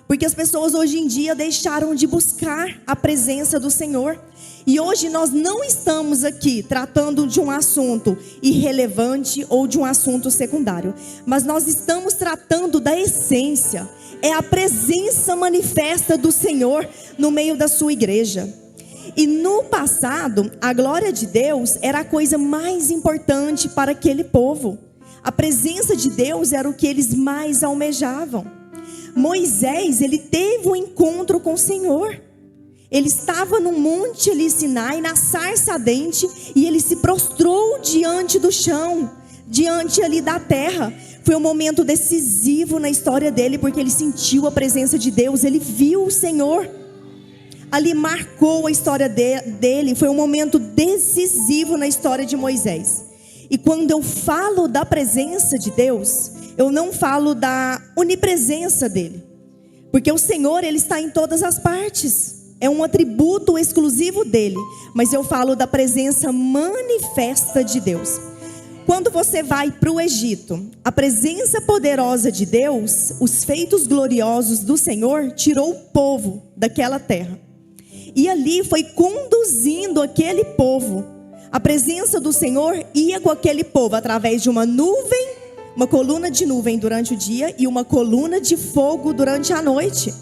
Porque as pessoas hoje em dia deixaram de buscar a presença do Senhor. E hoje nós não estamos aqui tratando de um assunto irrelevante ou de um assunto secundário. Mas nós estamos tratando da essência. É a presença manifesta do Senhor no meio da sua igreja. E no passado, a glória de Deus era a coisa mais importante para aquele povo. A presença de Deus era o que eles mais almejavam. Moisés, ele teve um encontro com o Senhor. Ele estava no monte ali, Sinai, na sarça ardente, e ele se prostrou diante do chão, diante ali da terra. Foi um momento decisivo na história dele, porque ele sentiu a presença de Deus, ele viu o Senhor. Ali marcou a história dele, foi um momento decisivo na história de Moisés. E quando eu falo da presença de Deus, eu não falo da onipresença dele. Porque o Senhor, ele está em todas as partes. É um atributo exclusivo dele. Mas eu falo da presença manifesta de Deus. Quando você vai para o Egito, a presença poderosa de Deus, os feitos gloriosos do Senhor, tirou o povo daquela terra. E ali foi conduzindo aquele povo. A presença do Senhor ia com aquele povo através de uma nuvem, uma coluna de nuvem durante o dia e uma coluna de fogo durante a noite.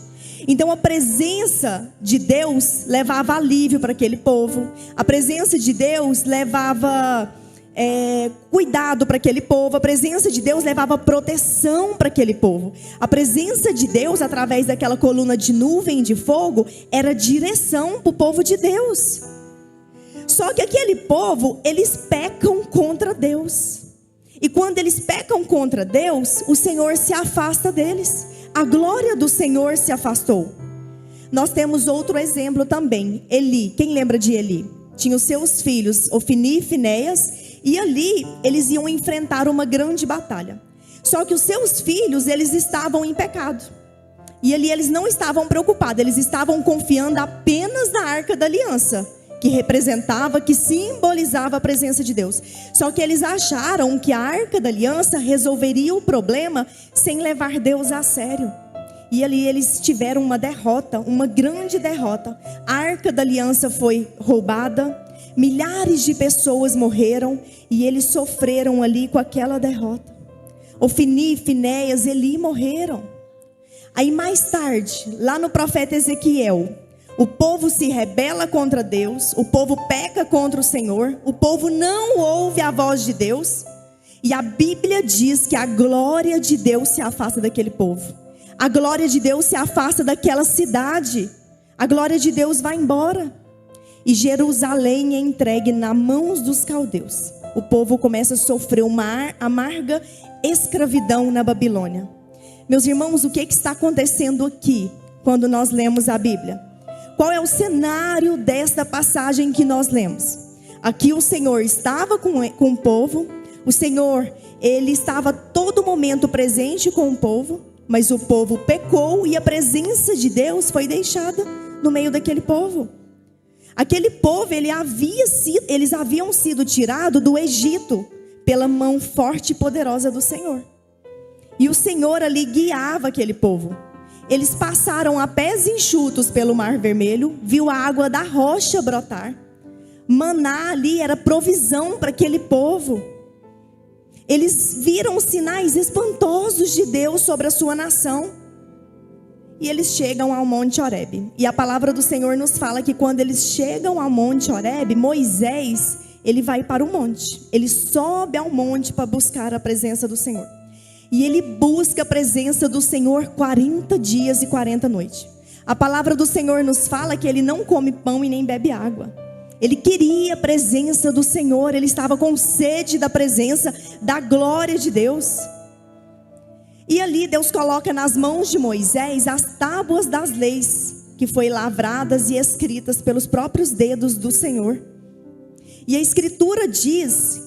Então a presença de Deus levava alívio para aquele povo. A presença de Deus levava cuidado para aquele povo. A presença de Deus levava proteção para aquele povo. A presença de Deus, através daquela coluna de nuvem e de fogo, era direção para o povo de Deus. Só que aquele povo, eles pecam contra Deus. E quando eles pecam contra Deus, o Senhor se afasta deles. A glória do Senhor se afastou. Nós temos outro exemplo também. Eli, quem lembra de Eli? Tinha os seus filhos, Ofni e Finéias, e ali eles iam enfrentar uma grande batalha. Só que os seus filhos, eles estavam em pecado. E ali eles não estavam preocupados, eles estavam confiando apenas na Arca da Aliança, que representava, que simbolizava a presença de Deus. Só que eles acharam que a Arca da Aliança resolveria o problema sem levar Deus a sério. E ali eles tiveram uma derrota, uma grande derrota. A Arca da Aliança foi roubada, milhares de pessoas morreram e eles sofreram ali com aquela derrota. Ofni, Finéias, Eli morreram. Aí mais tarde, lá no profeta Ezequiel, o povo se rebela contra Deus, o povo peca contra o Senhor, o povo não ouve a voz de Deus. E a Bíblia diz que a glória de Deus se afasta daquele povo. A glória de Deus se afasta daquela cidade. A glória de Deus vai embora. E Jerusalém é entregue nas mãos dos caldeus. O povo começa a sofrer uma amarga escravidão na Babilônia. Meus irmãos, o que está acontecendo aqui quando nós lemos a Bíblia? Qual é o cenário desta passagem que nós lemos? Aqui o Senhor estava com o povo. O Senhor, ele estava a todo momento presente com o povo. Mas o povo pecou e a presença de Deus foi deixada no meio daquele povo. Aquele povo, eles haviam sido tirados do Egito pela mão forte e poderosa do Senhor. E o Senhor ali guiava aquele povo. Eles passaram a pés enxutos pelo Mar Vermelho, viu a água da rocha brotar. Maná ali era provisão para aquele povo. Eles viram sinais espantosos de Deus sobre a sua nação. E eles chegam ao Monte Horebe. E a palavra do Senhor nos fala que quando eles chegam ao Monte Horebe, Moisés, ele vai para o monte. Ele sobe ao monte para buscar a presença do Senhor. E ele busca a presença do Senhor 40 dias e 40 noites. A palavra do Senhor nos fala que ele não come pão e nem bebe água. Ele queria a presença do Senhor. Ele estava com sede da presença, da glória de Deus. E ali Deus coloca nas mãos de Moisés as tábuas das leis, que foi lavradas e escritas pelos próprios dedos do Senhor. E a escritura diz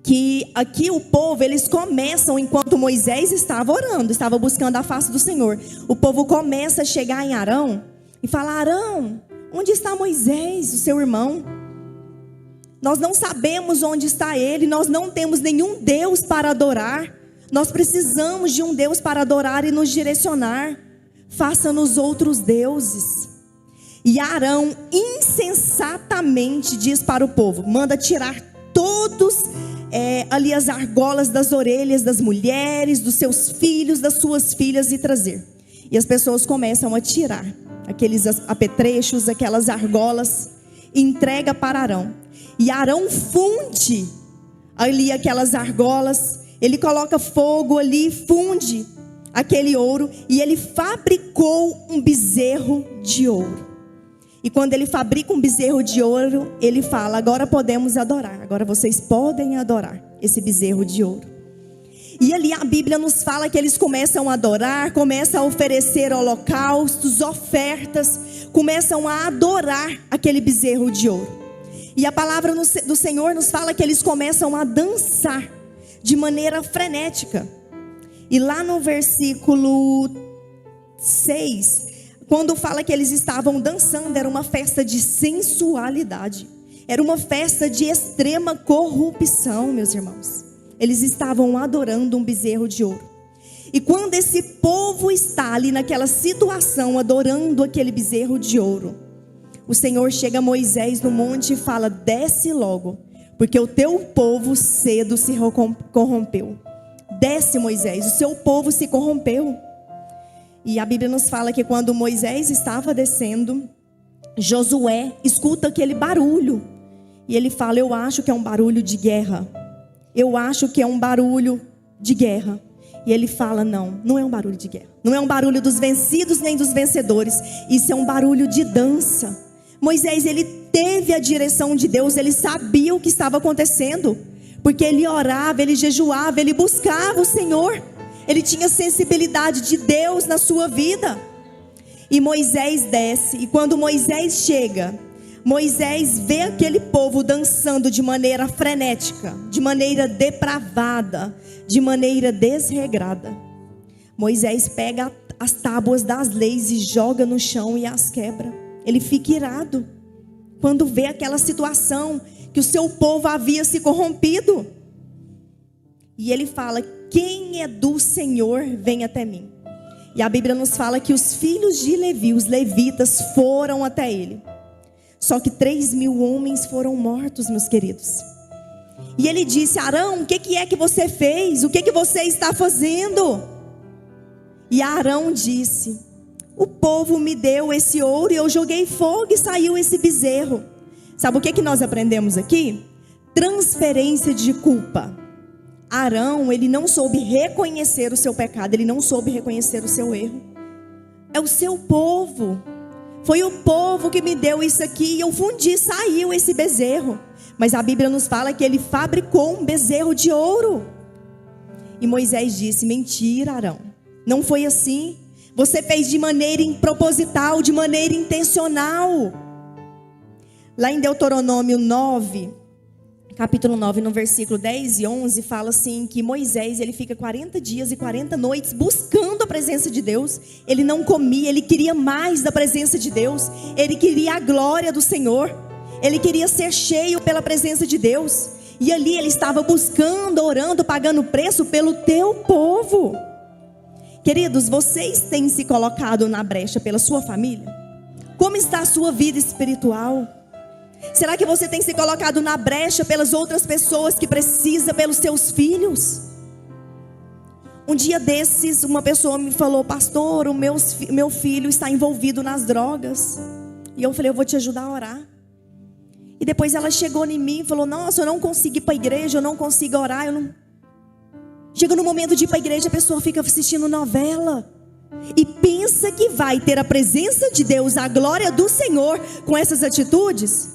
que aqui o povo, eles começam, enquanto Moisés estava orando, estava buscando a face do Senhor, o povo começa a chegar em Arão e fala: Arão, onde está Moisés, o seu irmão? Nós não sabemos onde está ele, nós não temos nenhum Deus para adorar, nós precisamos de um Deus para adorar e nos direcionar, faça-nos outros deuses. E Arão insensatamente diz para o povo: manda tirar todos ali as argolas das orelhas das mulheres, dos seus filhos, das suas filhas e trazer. E as pessoas começam a tirar aqueles apetrechos, aquelas argolas, e entrega para Arão. E Arão funde ali aquelas argolas, ele coloca fogo ali, funde aquele ouro, e ele fabricou um bezerro de ouro. E quando ele fabrica um bezerro de ouro, ele fala: agora podemos adorar, agora vocês podem adorar esse bezerro de ouro. E ali a Bíblia nos fala que eles começam a adorar, começam a oferecer holocaustos, ofertas, começam a adorar aquele bezerro de ouro. E a palavra do Senhor nos fala que eles começam a dançar de maneira frenética. E lá no versículo 6, quando fala que eles estavam dançando, era uma festa de sensualidade. Era uma festa de extrema corrupção, meus irmãos. Eles estavam adorando um bezerro de ouro. E quando esse povo está ali naquela situação, adorando aquele bezerro de ouro, o Senhor chega a Moisés no monte e fala: desce logo, porque o teu povo cedo se corrompeu. Desce, Moisés, o seu povo se corrompeu. E a Bíblia nos fala que quando Moisés estava descendo, Josué escuta aquele barulho. E ele fala: eu acho que é um barulho de guerra. Eu acho que é um barulho de guerra. E ele fala: não, não é um barulho de guerra. Não é um barulho dos vencidos nem dos vencedores. Isso é um barulho de dança. Moisés, ele teve a direção de Deus. Ele sabia o que estava acontecendo. Porque ele orava, ele jejuava, ele buscava o Senhor. Ele tinha sensibilidade de Deus na sua vida. E Moisés desce. E quando Moisés chega, Moisés vê aquele povo dançando de maneira frenética, de maneira depravada, de maneira desregrada. Moisés pega as tábuas das leis e joga no chão e as quebra. Ele fica irado quando vê aquela situação que o seu povo havia se corrompido. E ele fala: quem é do Senhor, vem até mim. E a Bíblia nos fala que os filhos de Levi, os levitas, foram até ele. Só que 3.000 homens foram mortos, meus queridos. E ele disse: Arão, o que é que você fez? O que você está fazendo? E Arão disse: o povo me deu esse ouro e eu joguei fogo e saiu esse bezerro. Sabe o que nós aprendemos aqui? Transferência de culpa. Arão, ele não soube reconhecer o seu pecado, ele não soube reconhecer o seu erro. É o seu povo. Foi o povo que me deu isso aqui e eu fundi, saiu esse bezerro. Mas a Bíblia nos fala que ele fabricou um bezerro de ouro. E Moisés disse: mentira, Arão, não foi assim. Você fez de maneira improposital, de maneira intencional. Lá em Deuteronômio 9, capítulo 9, no versículo 10 e 11, fala assim que Moisés, ele fica 40 dias e 40 noites buscando a presença de Deus. Ele não comia, ele queria mais da presença de Deus. Ele queria a glória do Senhor. Ele queria ser cheio pela presença de Deus. E ali ele estava buscando, orando, pagando preço pelo teu povo. Queridos, vocês têm se colocado na brecha pela sua família? Como está a sua vida espiritual? Será que você tem se colocado na brecha pelas outras pessoas que precisam, pelos seus filhos? Um dia desses, uma pessoa me falou: pastor, o meu filho está envolvido nas drogas. E eu falei: eu vou te ajudar a orar. E depois ela chegou em mim e falou: nossa, eu não consigo ir para a igreja, eu não consigo orar, Chega no momento de ir para a igreja, a pessoa fica assistindo novela. E pensa que vai ter a presença de Deus, a glória do Senhor com essas atitudes?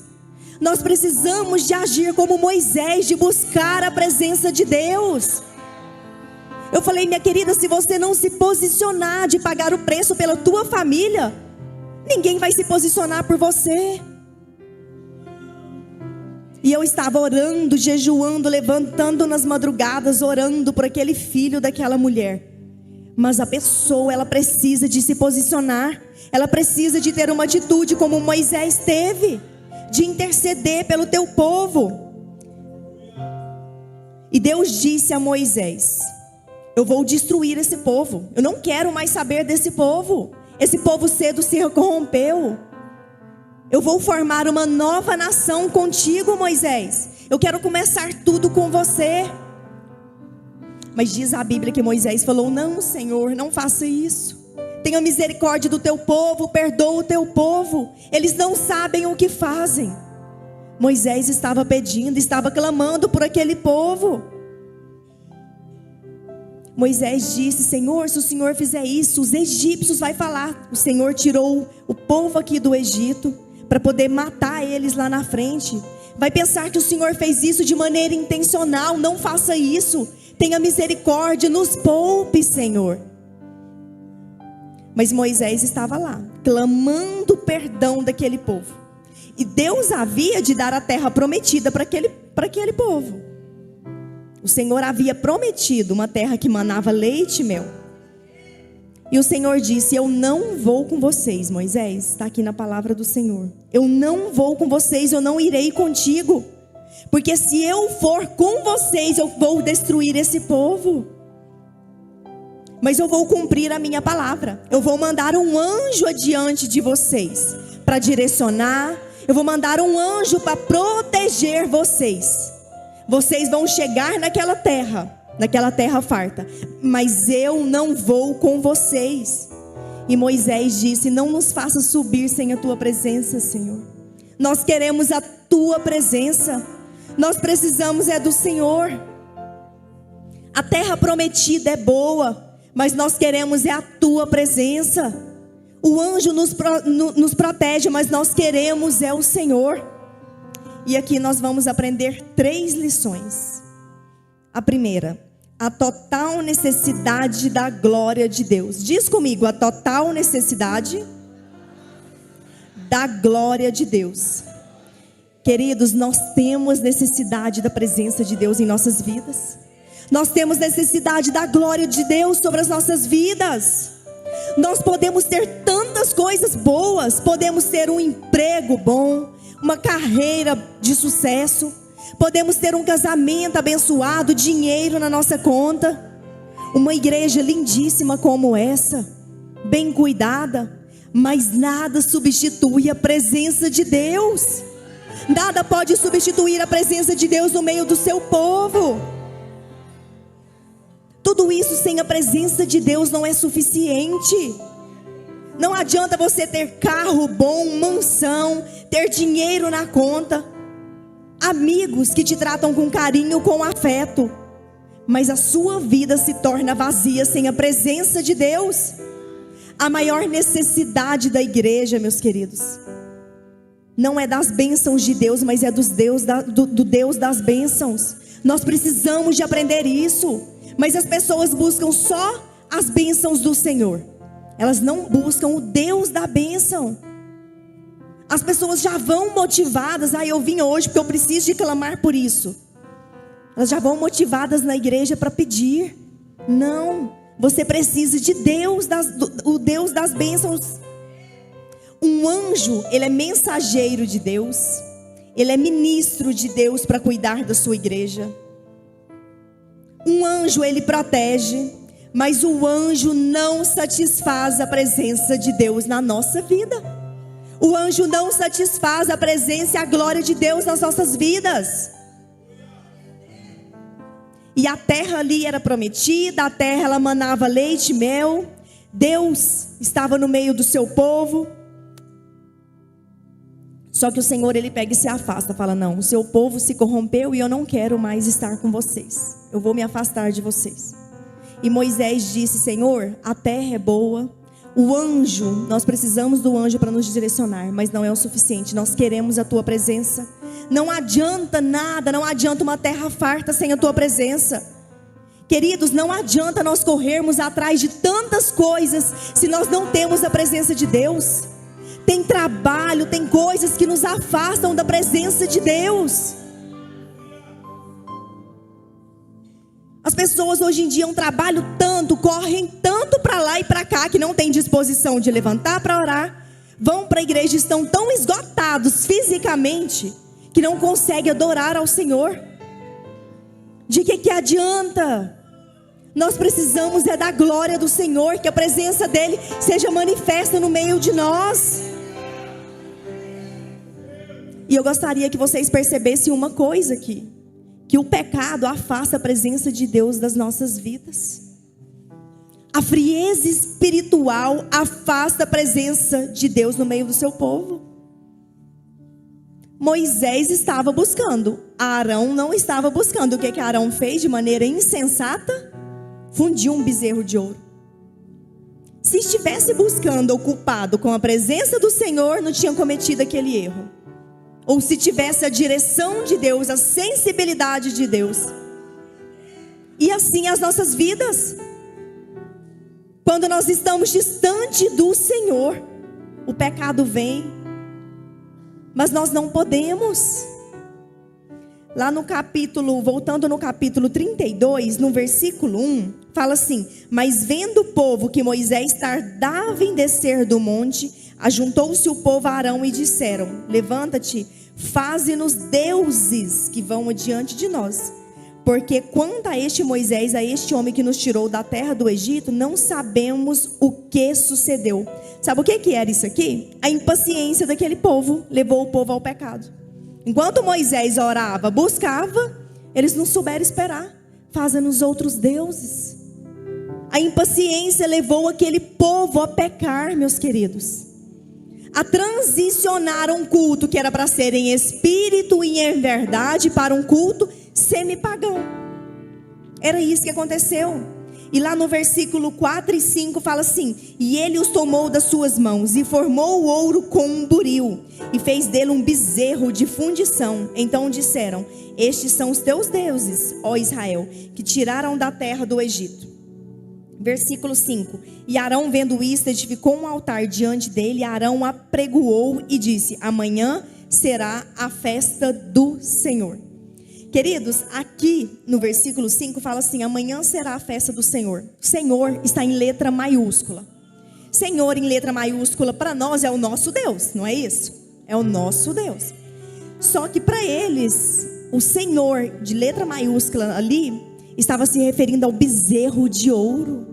Nós precisamos de agir como Moisés, de buscar a presença de Deus. Eu falei, minha querida, se você não se posicionar de pagar o preço pela tua família, ninguém vai se posicionar por você. E eu estava orando, jejuando, levantando nas madrugadas, orando por aquele filho daquela mulher. Mas a pessoa, ela precisa de se posicionar. Ela precisa de ter uma atitude como Moisés teve, de interceder pelo teu povo. E Deus disse a Moisés: eu vou destruir esse povo. Eu não quero mais saber desse povo. Esse povo cedo se corrompeu. Eu vou formar uma nova nação contigo, Moisés. Eu quero começar tudo com você. Mas diz a Bíblia que Moisés falou: não, Senhor, não faça isso. Tenha misericórdia do teu povo, perdoa o teu povo. Eles não sabem o que fazem. Moisés estava pedindo, estava clamando por aquele povo. Moisés disse: Senhor, se o Senhor fizer isso, os egípcios vão falar. O Senhor tirou o povo aqui do Egito para poder matar eles lá na frente. Vai pensar que o Senhor fez isso de maneira intencional. Não faça isso. Tenha misericórdia, nos poupe, Senhor. Mas Moisés estava lá, clamando perdão daquele povo. E Deus havia de dar a terra prometida para aquele povo. O Senhor havia prometido uma terra que manava leite e mel. E o Senhor disse: eu não vou com vocês, Moisés. Está aqui na palavra do Senhor. Eu não vou com vocês, eu não irei contigo. Porque se eu for com vocês, eu vou destruir esse povo. Mas eu vou cumprir a minha palavra. Eu vou mandar um anjo adiante de vocês para direcionar. Eu vou mandar um anjo para proteger vocês. Vocês vão chegar naquela terra farta. Mas eu não vou com vocês. E Moisés disse: não nos faça subir sem a tua presença, Senhor. Nós queremos a tua presença. Nós precisamos do Senhor. A terra prometida é boa, mas nós queremos a tua presença. O anjo nos protege, mas nós queremos o Senhor. E aqui nós vamos aprender 3 lições. A primeira: a total necessidade da glória de Deus. Diz comigo: a total necessidade da glória de Deus. Queridos, nós temos necessidade da presença de Deus em nossas vidas. Nós temos necessidade da glória de Deus sobre as nossas vidas. Nós podemos ter tantas coisas boas. Podemos ter um emprego bom, uma carreira de sucesso. Podemos ter um casamento abençoado, dinheiro na nossa conta. Uma igreja lindíssima como essa, bem cuidada. Mas nada substitui a presença de Deus. Nada pode substituir a presença de Deus no meio do seu povo. Tudo isso sem a presença de Deus não é suficiente. Não adianta você ter carro bom, mansão, ter dinheiro na conta, amigos que te tratam com carinho, com afeto, mas a sua vida se torna vazia sem a presença de Deus. A maior necessidade da igreja, meus queridos, não é das bênçãos de Deus, mas é do Deus das bênçãos. Nós precisamos de aprender isso. Mas as pessoas buscam só as bênçãos do Senhor. Elas não buscam o Deus da bênção. As pessoas já vão motivadas: eu vim hoje porque eu preciso de clamar por isso. Elas já vão motivadas na igreja para pedir. Não, você precisa de Deus, o Deus das bênçãos. Um anjo, ele é mensageiro de Deus. Ele é ministro de Deus para cuidar da sua igreja. Um anjo, ele protege, mas o anjo não satisfaz a presença de Deus na nossa vida. O anjo não satisfaz a presença e a glória de Deus nas nossas vidas. E a terra ali era prometida, a terra ela manava leite e mel. Deus estava no meio do seu povo. Só que o Senhor, ele pega e se afasta, fala: não, o seu povo se corrompeu e eu não quero mais estar com vocês. Eu vou me afastar de vocês. E Moisés disse: Senhor, a terra é boa. O anjo, nós precisamos do anjo para nos direcionar, mas não é o suficiente. Nós queremos a tua presença. Não adianta nada, não adianta uma terra farta sem a tua presença. Queridos, não adianta nós corrermos atrás de tantas coisas se nós não temos a presença de Deus. Tem trabalho, tem coisas que nos afastam da presença de Deus. As pessoas hoje em dia trabalham tanto, correm tanto para lá e para cá, que não tem disposição de levantar para orar. Vão para a igreja e estão tão esgotados fisicamente que não conseguem adorar ao Senhor. De que adianta? Nós precisamos da glória do Senhor, que a presença dEle seja manifesta no meio de nós. E eu gostaria que vocês percebessem uma coisa aqui, que o pecado afasta a presença de Deus das nossas vidas. A frieza espiritual afasta a presença de Deus no meio do seu povo. Moisés estava buscando, Arão não estava buscando. O que Arão fez de maneira insensata? Fundiu um bezerro de ouro. Se estivesse buscando, ocupado com a presença do Senhor, não tinha cometido aquele erro. Ou se tivesse a direção de Deus, a sensibilidade de Deus. E assim as nossas vidas. Quando nós estamos distante do Senhor, o pecado vem, mas nós não podemos. Lá no capítulo, voltando no capítulo 32, no versículo 1, fala assim: mas vendo o povo que Moisés tardava em descer do monte, ajuntou-se o povo a Arão e disseram: levanta-te, faze-nos deuses que vão adiante de nós. Porque quanto a este Moisés, a este homem que nos tirou da terra do Egito, não sabemos o que sucedeu. Sabe o que era isso aqui? A impaciência daquele povo levou o povo ao pecado. Enquanto Moisés orava, buscava, eles não souberam esperar. Fazem-nos outros deuses. A impaciência levou aquele povo a pecar, meus queridos. A transicionar um culto que era para ser em espírito e em verdade para um culto semipagão. Era isso que aconteceu. E lá no versículo 4 e 5 fala assim: e ele os tomou das suas mãos e formou o ouro com um buril e fez dele um bezerro de fundição. Então disseram: estes são os teus deuses, ó Israel, que tiraram da terra do Egito. Versículo 5: e Arão, vendo isto, edificou um altar diante dele. Arão apregoou e disse: amanhã será a festa do Senhor. Queridos, aqui no versículo 5 fala assim: amanhã será a festa do Senhor. Senhor está em letra maiúscula. Senhor em letra maiúscula para nós é o nosso Deus, não é isso? É o nosso Deus. Só que para eles, o Senhor de letra maiúscula ali estava se referindo ao bezerro de ouro.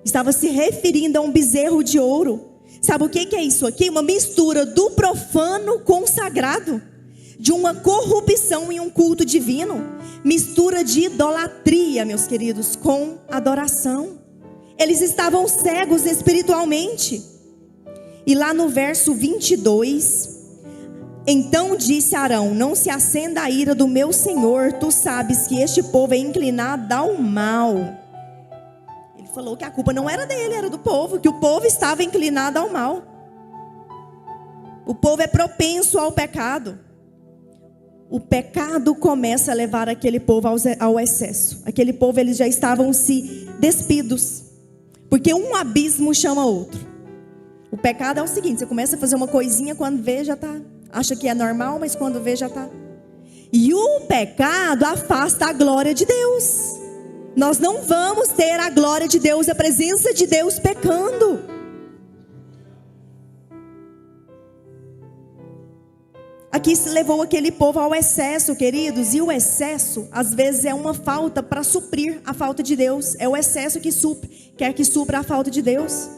Estava se referindo a um bezerro de ouro. Sabe o que é isso aqui? Uma mistura do profano com o sagrado. De uma corrupção em um culto divino. Mistura de idolatria, meus queridos, com adoração. Eles estavam cegos espiritualmente. E lá no verso 22, então disse Arão: não se acenda a ira do meu Senhor, tu sabes que este povo é inclinado ao mal. Ele falou que a culpa não era dele, era do povo, que o povo estava inclinado ao mal. O povo é propenso ao pecado. O pecado começa a levar aquele povo ao excesso. Aquele povo, eles já estavam se despidos. Porque um abismo chama outro. O pecado é o seguinte: você começa a fazer uma coisinha, quando vê já está. Acha que é normal, mas quando vê já está. E o pecado afasta a glória de Deus. Nós não vamos ter a glória de Deus, a presença de Deus pecando. Aqui se levou aquele povo ao excesso, queridos. E o excesso, às vezes, é uma falta para suprir a falta de Deus. É o excesso que quer que supra a falta de Deus.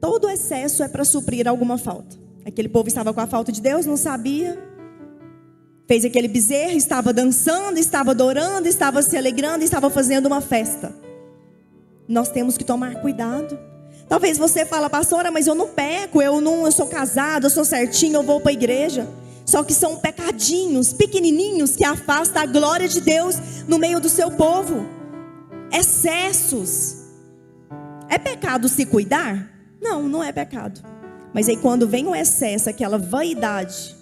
Todo excesso é para suprir alguma falta. Aquele povo estava com a falta de Deus, não sabia. Fez aquele bezerro, estava dançando, estava adorando, estava se alegrando, estava fazendo uma festa. Nós temos que tomar cuidado. Talvez você fala: pastora, mas eu não peco, eu sou casado, eu sou certinho, eu vou para a igreja. Só que são pecadinhos, pequenininhos, que afastam a glória de Deus no meio do seu povo. Excessos. É pecado se cuidar? Não, não é pecado. Mas aí quando vem o excesso, aquela vaidade,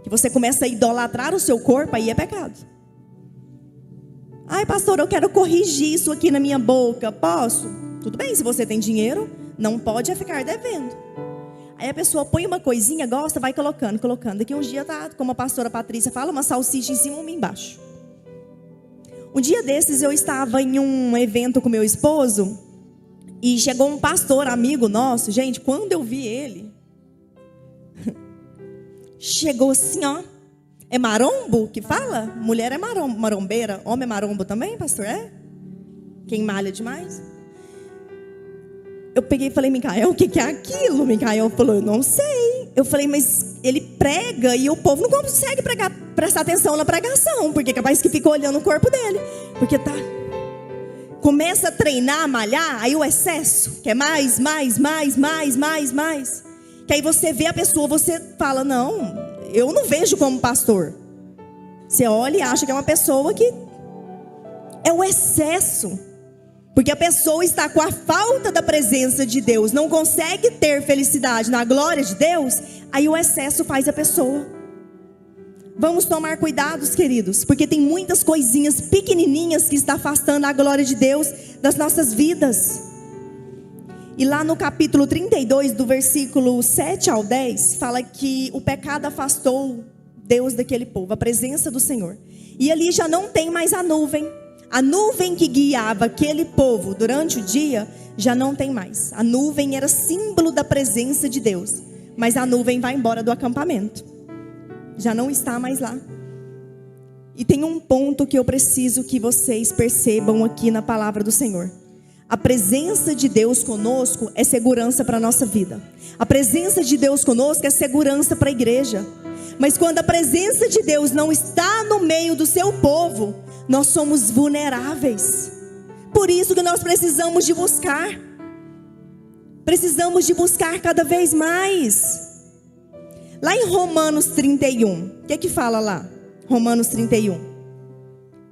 que você começa a idolatrar o seu corpo, aí é pecado. Ai, pastor, eu quero corrigir isso aqui na minha boca. Posso? Tudo bem, se você tem dinheiro, não pode ficar devendo. Aí a pessoa põe uma coisinha, gosta, vai colocando. Daqui uns dias tá, como a pastora Patrícia fala, uma salsicha em cima e uma embaixo. Um dia desses eu estava em um evento com meu esposo e chegou um pastor amigo nosso. Gente, quando eu vi ele, chegou assim, ó. É marombo que fala? Mulher é marombeira. Homem é marombo também, pastor? É? Quem malha demais? Eu peguei e falei, Micael, o que é aquilo? Micael falou, eu não sei. Eu falei, mas ele prega e o povo não consegue prestar atenção na pregação, porque capaz que fica olhando o corpo dele. Porque tá... Começa a treinar, a malhar, aí o excesso, que é mais. Que aí você vê a pessoa, você fala, não... Eu não vejo como pastor. Você olha e acha que é uma pessoa que é o excesso. Porque a pessoa está com a falta da presença de Deus, não consegue ter felicidade na glória de Deus, aí o excesso faz a pessoa. Vamos tomar cuidados, queridos, porque tem muitas coisinhas pequenininhas que estão afastando a glória de Deus das nossas vidas. E lá no capítulo 32, do versículo 7 ao 10, fala que o pecado afastou Deus daquele povo, a presença do Senhor. E ali já não tem mais a nuvem. A nuvem que guiava aquele povo durante o dia, já não tem mais. A nuvem era símbolo da presença de Deus. Mas a nuvem vai embora do acampamento. Já não está mais lá. E tem um ponto que eu preciso que vocês percebam aqui na palavra do Senhor. A presença de Deus conosco é segurança para a nossa vida. A presença de Deus conosco é segurança para a igreja. Mas quando a presença de Deus não está no meio do seu povo, nós somos vulneráveis. Por isso que nós precisamos de buscar. Precisamos de buscar cada vez mais. Lá em Romanos 31, o que fala lá? Romanos 31.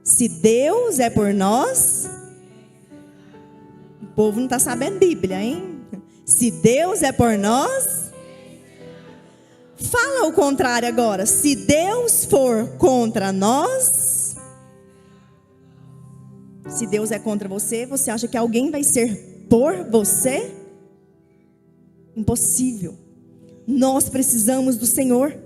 Se Deus é por nós... O povo não está sabendo Bíblia, hein? Se Deus é por nós... Fala o contrário agora. Se Deus for contra nós... Se Deus é contra você, você acha que alguém vai ser por você? Impossível. Nós precisamos do Senhor.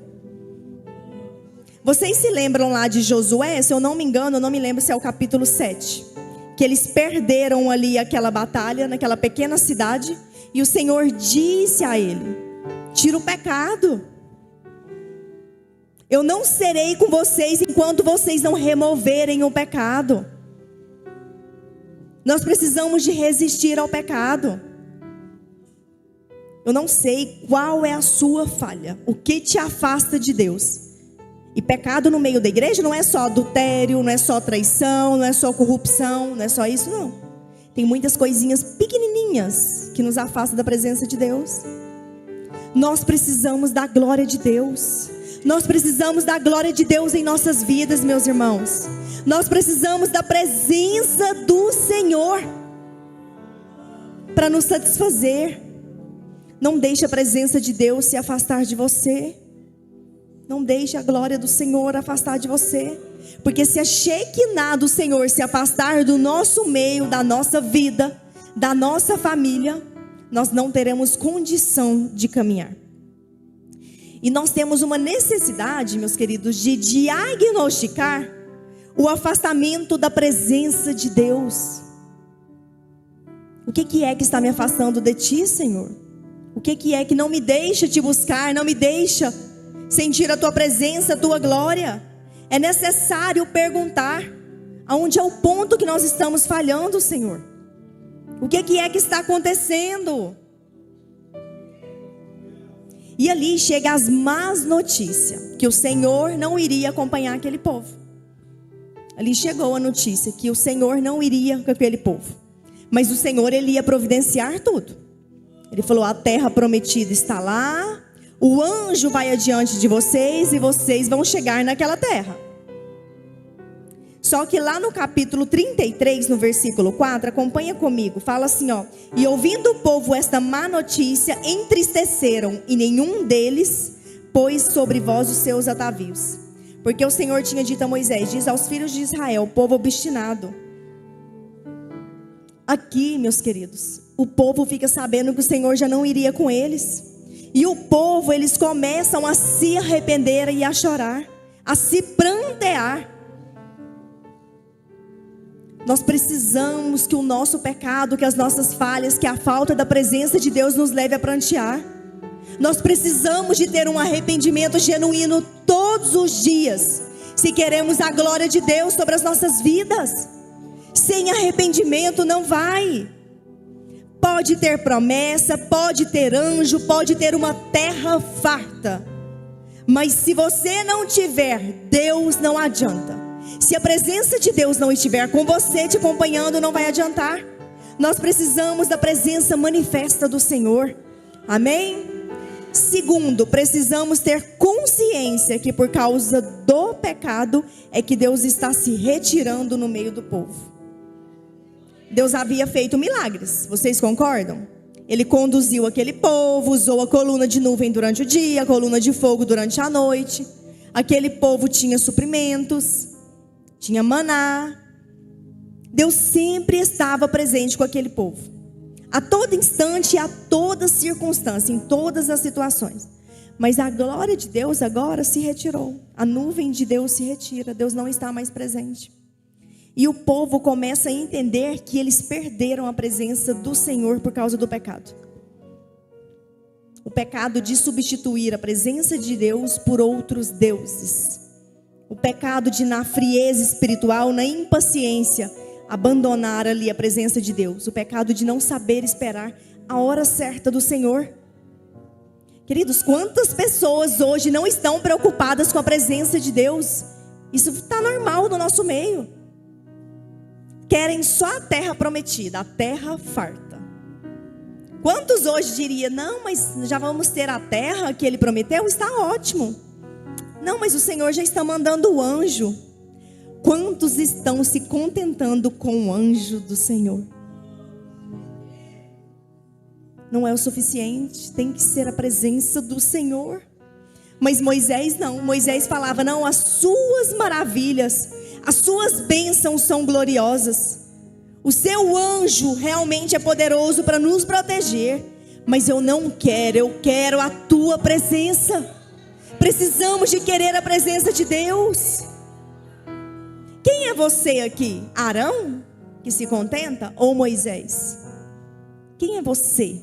Vocês se lembram lá de Josué? Se eu não me engano, eu não me lembro se é o capítulo 7. Que eles perderam ali aquela batalha, naquela pequena cidade. E o Senhor disse a ele: tira o pecado. Eu não serei com vocês enquanto vocês não removerem o pecado. Nós precisamos de resistir ao pecado. Eu não sei qual é a sua falha, o que te afasta de Deus. E pecado no meio da igreja não é só adultério, não é só traição, não é só corrupção, não é só isso não. Tem muitas coisinhas pequenininhas que nos afastam da presença de Deus. Nós precisamos da glória de Deus. Nós precisamos da glória de Deus em nossas vidas, meus irmãos. Nós precisamos da presença do Senhor para nos satisfazer. Não deixe a presença de Deus se afastar de você. Não deixe a glória do Senhor afastar de você. Porque se a Shekinah do Senhor se afastar do nosso meio, da nossa vida, da nossa família, nós não teremos condição de caminhar. E nós temos uma necessidade, meus queridos, de diagnosticar o afastamento da presença de Deus. O que é que está me afastando de ti, Senhor? O que é que não me deixa te buscar, não me deixa sentir a tua presença, a tua glória? É necessário perguntar aonde é o ponto que nós estamos falhando, Senhor. O que é que está acontecendo? E ali chega as más notícias, que o Senhor não iria acompanhar aquele povo. Ali chegou a notícia que o Senhor não iria com aquele povo. Mas o Senhor, Ele ia providenciar tudo. Ele falou: a terra prometida está lá, o anjo vai adiante de vocês e vocês vão chegar naquela terra. Só que lá no capítulo 33, no versículo 4, acompanha comigo, fala assim, ó: e ouvindo o povo esta má notícia, entristeceram, e nenhum deles pôs sobre vós os seus atavios. Porque o Senhor tinha dito a Moisés: diz aos filhos de Israel, povo obstinado. Aqui, meus queridos, o povo fica sabendo que o Senhor já não iria com eles. E o povo, eles começam a se arrepender e a chorar, a se prantear. Nós precisamos que o nosso pecado, que as nossas falhas, que a falta da presença de Deus nos leve a prantear. Nós precisamos de ter um arrependimento genuíno todos os dias, se queremos a glória de Deus sobre as nossas vidas. Sem arrependimento não vai. Pode ter promessa, pode ter anjo, pode ter uma terra farta, mas se você não tiver Deus, não adianta. Se a presença de Deus não estiver com você, te acompanhando, não vai adiantar. Nós precisamos da presença manifesta do Senhor. Amém? Segundo, precisamos ter consciência que por causa do pecado é que Deus está se retirando no meio do povo. Deus havia feito milagres, vocês concordam? Ele conduziu aquele povo, usou a coluna de nuvem durante o dia, a coluna de fogo durante a noite. Aquele povo tinha suprimentos, tinha maná. Deus sempre estava presente com aquele povo, a todo instante e a toda circunstância, em todas as situações. Mas a glória de Deus agora se retirou. A nuvem de Deus se retira, Deus não está mais presente. E o povo começa a entender que eles perderam a presença do Senhor por causa do pecado. O pecado de substituir a presença de Deus por outros deuses. O pecado de, na frieza espiritual, na impaciência, abandonar ali a presença de Deus. O pecado de não saber esperar a hora certa do Senhor. Queridos, quantas pessoas hoje não estão preocupadas com a presença de Deus? Isso está normal no nosso meio. Querem só a terra prometida, a terra farta. Quantos hoje diriam: não, mas já vamos ter a terra que Ele prometeu? Está ótimo. Não, mas o Senhor já está mandando o anjo. Quantos estão se contentando com o anjo do Senhor? Não é o suficiente, tem que ser a presença do Senhor. Mas Moisés não, Moisés falava: não, as suas maravilhas, as suas bênçãos são gloriosas. O seu anjo realmente é poderoso para nos proteger. Mas eu não quero, eu quero a tua presença. Precisamos de querer a presença de Deus. Quem é você aqui? Arão, que se contenta, ou Moisés? Quem é você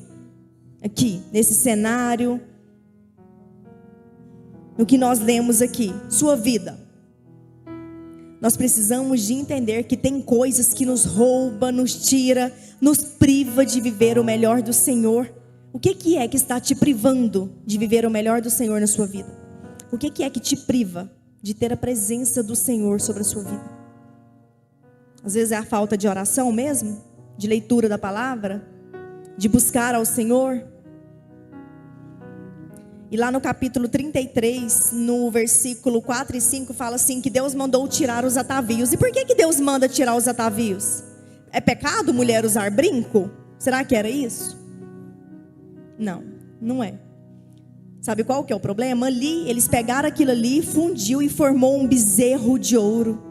aqui, nesse cenário, no que nós lemos aqui? Sua vida. Nós precisamos de entender que tem coisas que nos rouba, nos tira, nos priva de viver o melhor do Senhor. O que é que está te privando de viver o melhor do Senhor na sua vida? O que é que te priva de ter a presença do Senhor sobre a sua vida? Às vezes é a falta de oração mesmo, de leitura da palavra, de buscar ao Senhor. E lá no capítulo 33, no versículo 4 e 5, fala assim, que Deus mandou tirar os atavios. E por que Deus manda tirar os atavios? É pecado mulher usar brinco? Será que era isso? Não, não é. Sabe qual que é o problema? Ali, eles pegaram aquilo ali, fundiu e formou um bezerro de ouro.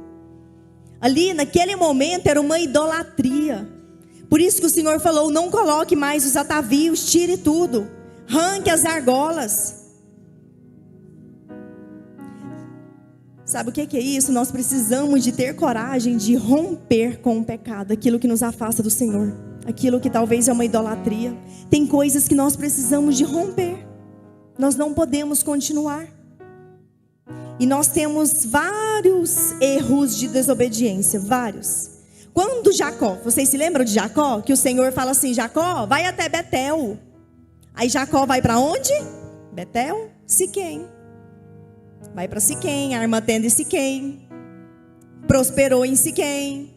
Ali, naquele momento, era uma idolatria. Por isso que o Senhor falou: não coloque mais os atavios, tire tudo. Arranque as argolas. Sabe o que é isso? Nós precisamos de ter coragem de romper com o pecado, aquilo que nos afasta do Senhor, aquilo que talvez é uma idolatria. Tem coisas que nós precisamos de romper. Nós não podemos continuar. E nós temos vários erros de desobediência, vários. Quando Jacó, vocês se lembram de Jacó? Que o Senhor fala assim: Jacó, vai até Betel. Aí Jacó vai para onde? Betel, Siquém. Vai para Siquém, arma a tenda em Siquém. Prosperou em Siquém.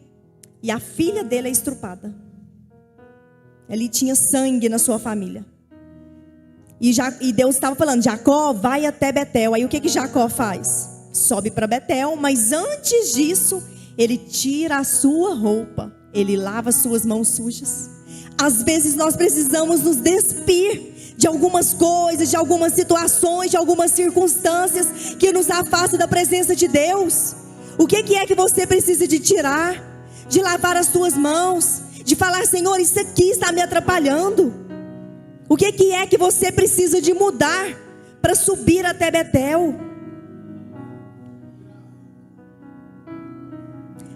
E a filha dele é estrupada. Ele tinha sangue na sua família. E Deus estava falando: Jacó, vai até Betel. Aí o que Jacó faz? Sobe para Betel, mas antes disso, ele tira a sua roupa. Ele lava as suas mãos sujas. Às vezes nós precisamos nos despir de algumas coisas, de algumas situações, de algumas circunstâncias que nos afastam da presença de Deus? O que é que você precisa de tirar? De lavar as suas mãos, de falar: Senhor, isso aqui está me atrapalhando. O que é que você precisa de mudar para subir até Betel?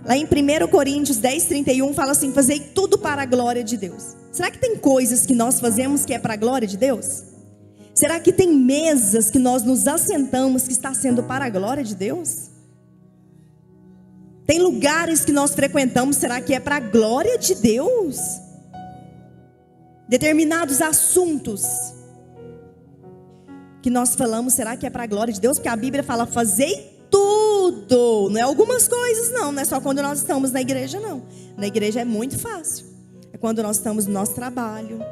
Lá em 1 Coríntios 10:31 fala assim: fazei tudo para a glória de Deus. Será que tem coisas que nós fazemos que é para a glória de Deus? Será que tem mesas que nós nos assentamos que está sendo para a glória de Deus? Tem lugares que nós frequentamos, será que é para a glória de Deus? Determinados assuntos que nós falamos, será que é para a glória de Deus? Porque a Bíblia fala: fazei tudo. Não é algumas coisas, não é só quando nós estamos na igreja, não. Na igreja é muito fácil. É quando nós estamos no nosso trabalho,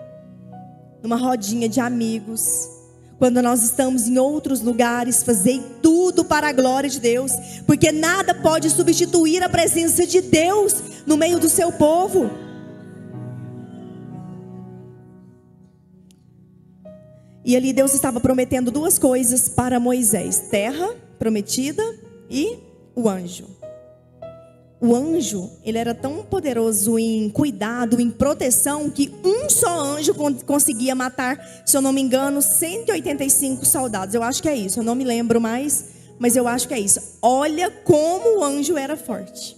numa rodinha de amigos, quando nós estamos em outros lugares. Fazei tudo para a glória de Deus, porque nada pode substituir a presença de Deus no meio do seu povo. E ali Deus estava prometendo duas coisas para Moisés: terra prometida e o anjo. O anjo, ele era tão poderoso em cuidado, em proteção, que um só anjo conseguia matar, se eu não me engano, 185 soldados. Eu acho que é isso, eu não me lembro mais, mas eu acho que é isso. Olha como o anjo era forte.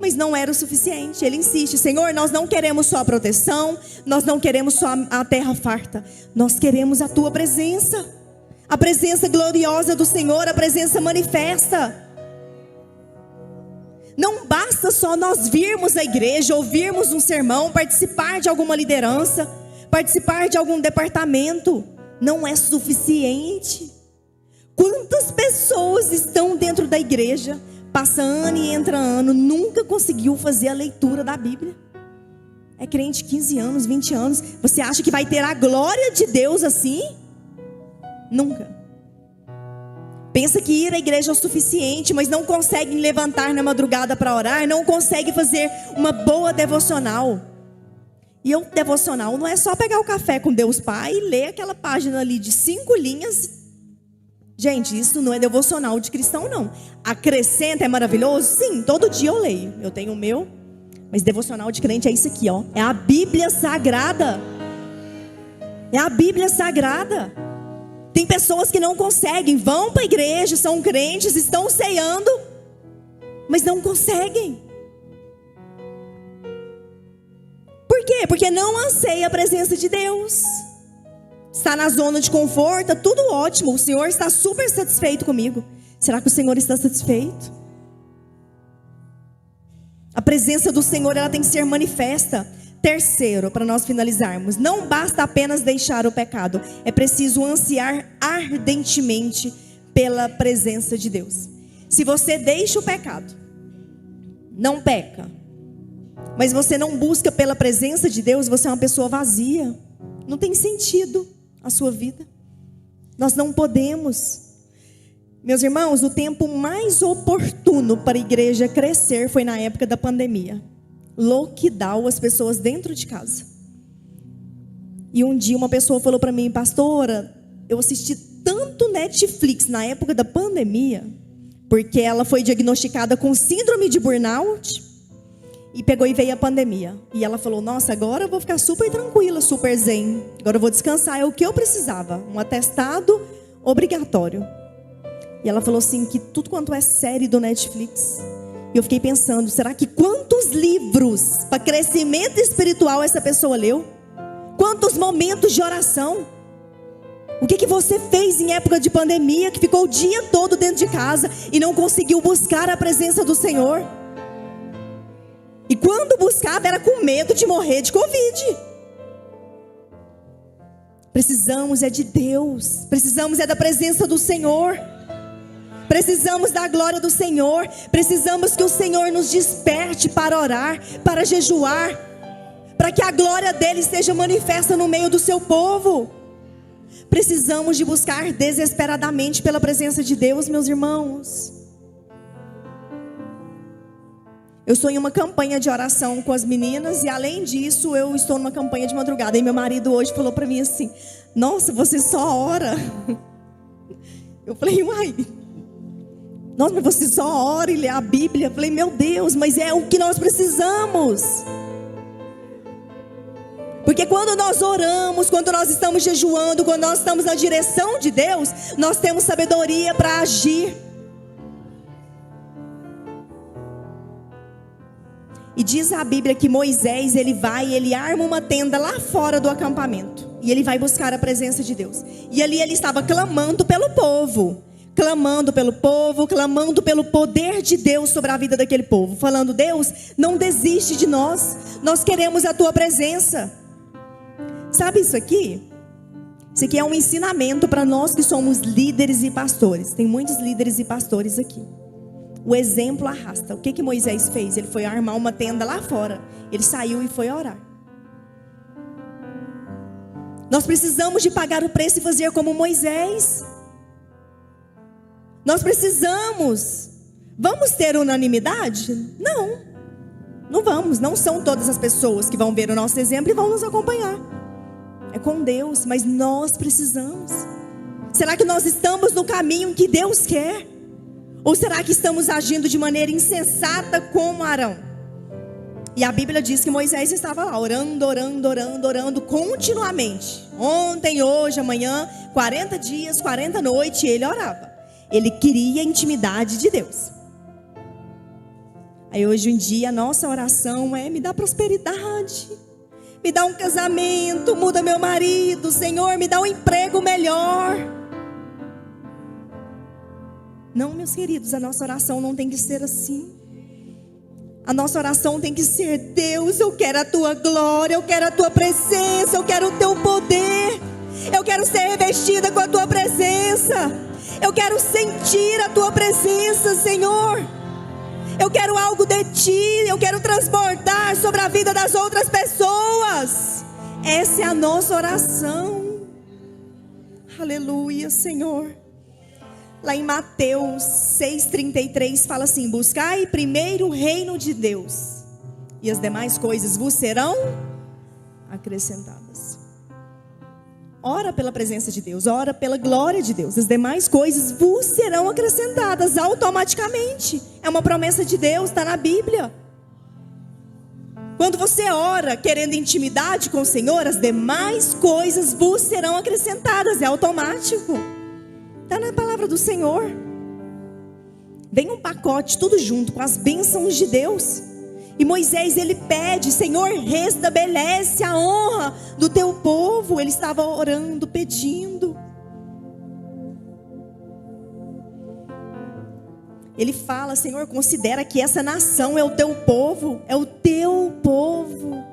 Mas não era o suficiente. Ele insiste: Senhor, nós não queremos só a proteção, nós não queremos só a terra farta, nós queremos a tua presença, a presença gloriosa do Senhor, a presença manifesta. Não basta só nós virmos à igreja, ouvirmos um sermão, participar de alguma liderança, participar de algum departamento. Não é suficiente. Quantas pessoas estão dentro da igreja, passa ano e entra ano, nunca conseguiu fazer a leitura da Bíblia? É crente 15 anos, 20 anos. Você acha que vai ter a glória de Deus assim? Nunca. Pensa que ir à igreja é o suficiente, mas não consegue levantar na madrugada para orar, não consegue fazer uma boa devocional. E o devocional não é só pegar o café com Deus Pai e ler aquela página ali de 5 linhas. Gente, isso não é devocional de cristão, não. Acrescenta, é maravilhoso? Sim, todo dia eu leio. Eu tenho o meu, mas devocional de crente é isso aqui, ó. É a Bíblia Sagrada. É a Bíblia Sagrada. Tem pessoas que não conseguem, vão para a igreja, são crentes, estão ceando, mas não conseguem. Por quê? Porque não anseia a presença de Deus. Está na zona de conforto, tá tudo ótimo, o Senhor está super satisfeito comigo. Será que o Senhor está satisfeito? A presença do Senhor, ela tem que ser manifesta. Terceiro, para nós finalizarmos, não basta apenas deixar o pecado, é preciso ansiar ardentemente pela presença de Deus. Se você deixa o pecado, não peca, mas você não busca pela presença de Deus, você é uma pessoa vazia. Não tem sentido a sua vida. Nós não podemos. Meus irmãos, o tempo mais oportuno para a igreja crescer foi na época da pandemia. Lockdown, as pessoas dentro de casa. E um dia uma pessoa falou para mim: pastora, eu assisti tanto Netflix na época da pandemia, porque ela foi diagnosticada com síndrome de burnout, e pegou e veio a pandemia. E ela falou: nossa, agora eu vou ficar super tranquila, super zen, agora eu vou descansar, é o que eu precisava, um atestado obrigatório. E ela falou assim, que tudo quanto é série do Netflix. E eu fiquei pensando, será que quantos livros para crescimento espiritual essa pessoa leu? Quantos momentos de oração? O que você fez em época de pandemia, que ficou o dia todo dentro de casa e não conseguiu buscar a presença do Senhor? E quando buscava era com medo de morrer de Covid. Precisamos é de Deus, precisamos é da presença do Senhor. Precisamos da glória do Senhor. Precisamos que o Senhor nos desperte para orar, para jejuar, para que a glória dele seja manifesta no meio do seu povo. Precisamos de buscar desesperadamente pela presença de Deus, meus irmãos. Eu estou em uma campanha de oração com as meninas e, além disso, eu estou numa campanha de madrugada. E meu marido hoje falou para mim assim: nossa, você só ora. Eu falei: uai, nossa, mas você só ora e lê a Bíblia. Eu falei: meu Deus, mas é o que nós precisamos. Porque quando nós oramos, quando nós estamos jejuando, quando nós estamos na direção de Deus, nós temos sabedoria para agir. E diz a Bíblia que Moisés, ele arma uma tenda lá fora do acampamento. E ele vai buscar a presença de Deus. E ali ele estava clamando pelo povo. Clamando pelo povo, clamando pelo poder de Deus sobre a vida daquele povo. Falando: Deus, não desiste de nós. Nós queremos a tua presença. Sabe isso aqui? Isso aqui é um ensinamento para nós que somos líderes e pastores. Tem muitos líderes e pastores aqui. O exemplo arrasta. O que Moisés fez? Ele foi armar uma tenda lá fora. Ele saiu e foi orar. Nós precisamos de pagar o preço e fazer como Moisés. Nós precisamos. Vamos ter unanimidade? Não. Não vamos. Não são todas as pessoas que vão ver o nosso exemplo e vão nos acompanhar. É com Deus, mas nós precisamos. Será que nós estamos no caminho que Deus quer? Ou será que estamos agindo de maneira insensata como Arão? E a Bíblia diz que Moisés estava lá orando continuamente. Ontem, hoje, amanhã, 40 dias, 40 noites, ele orava. Ele queria a intimidade de Deus. Aí hoje em dia a nossa oração é: me dá prosperidade, me dá um casamento, muda meu marido, Senhor, me dá um emprego melhor. Não, meus queridos, a nossa oração não tem que ser assim. A nossa oração tem que ser: Deus, eu quero a tua glória, eu quero a tua presença, eu quero o teu poder. Eu quero ser revestida com a tua presença. Eu quero sentir a tua presença, Senhor. Eu quero algo de ti, eu quero transportar sobre a vida das outras pessoas. Essa é a nossa oração. Aleluia, Senhor. Lá em Mateus 6,33 fala assim: buscai primeiro o reino de Deus, e as demais coisas vos serão acrescentadas. Ora pela presença de Deus, ora pela glória de Deus. As demais coisas vos serão acrescentadas automaticamente. É uma promessa de Deus, está na Bíblia. Quando você ora querendo intimidade com o Senhor, as demais coisas vos serão acrescentadas. É automático. Está na palavra do Senhor. Vem um pacote tudo junto com as bênçãos de Deus. E Moisés, ele pede: Senhor, restabelece a honra do teu povo. Ele estava orando, pedindo. Ele fala: Senhor, considera que essa nação é o teu povo. É o teu povo.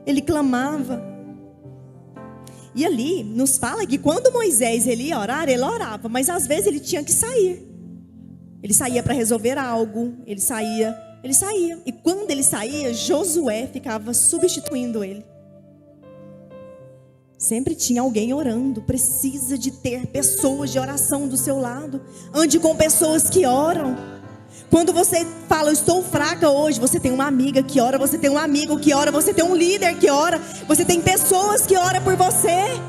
Ele clamava. E ali nos fala que quando Moisés ele ia orar, ele orava, mas às vezes ele tinha que sair. Ele saía para resolver algo, ele saía. E quando ele saía, Josué ficava substituindo ele. Sempre tinha alguém orando. Precisa de ter pessoas de oração do seu lado. Ande com pessoas que oram. Quando você fala: eu estou fraca hoje, você tem uma amiga que ora, você tem um amigo que ora, você tem um líder que ora, você tem pessoas que oram por você.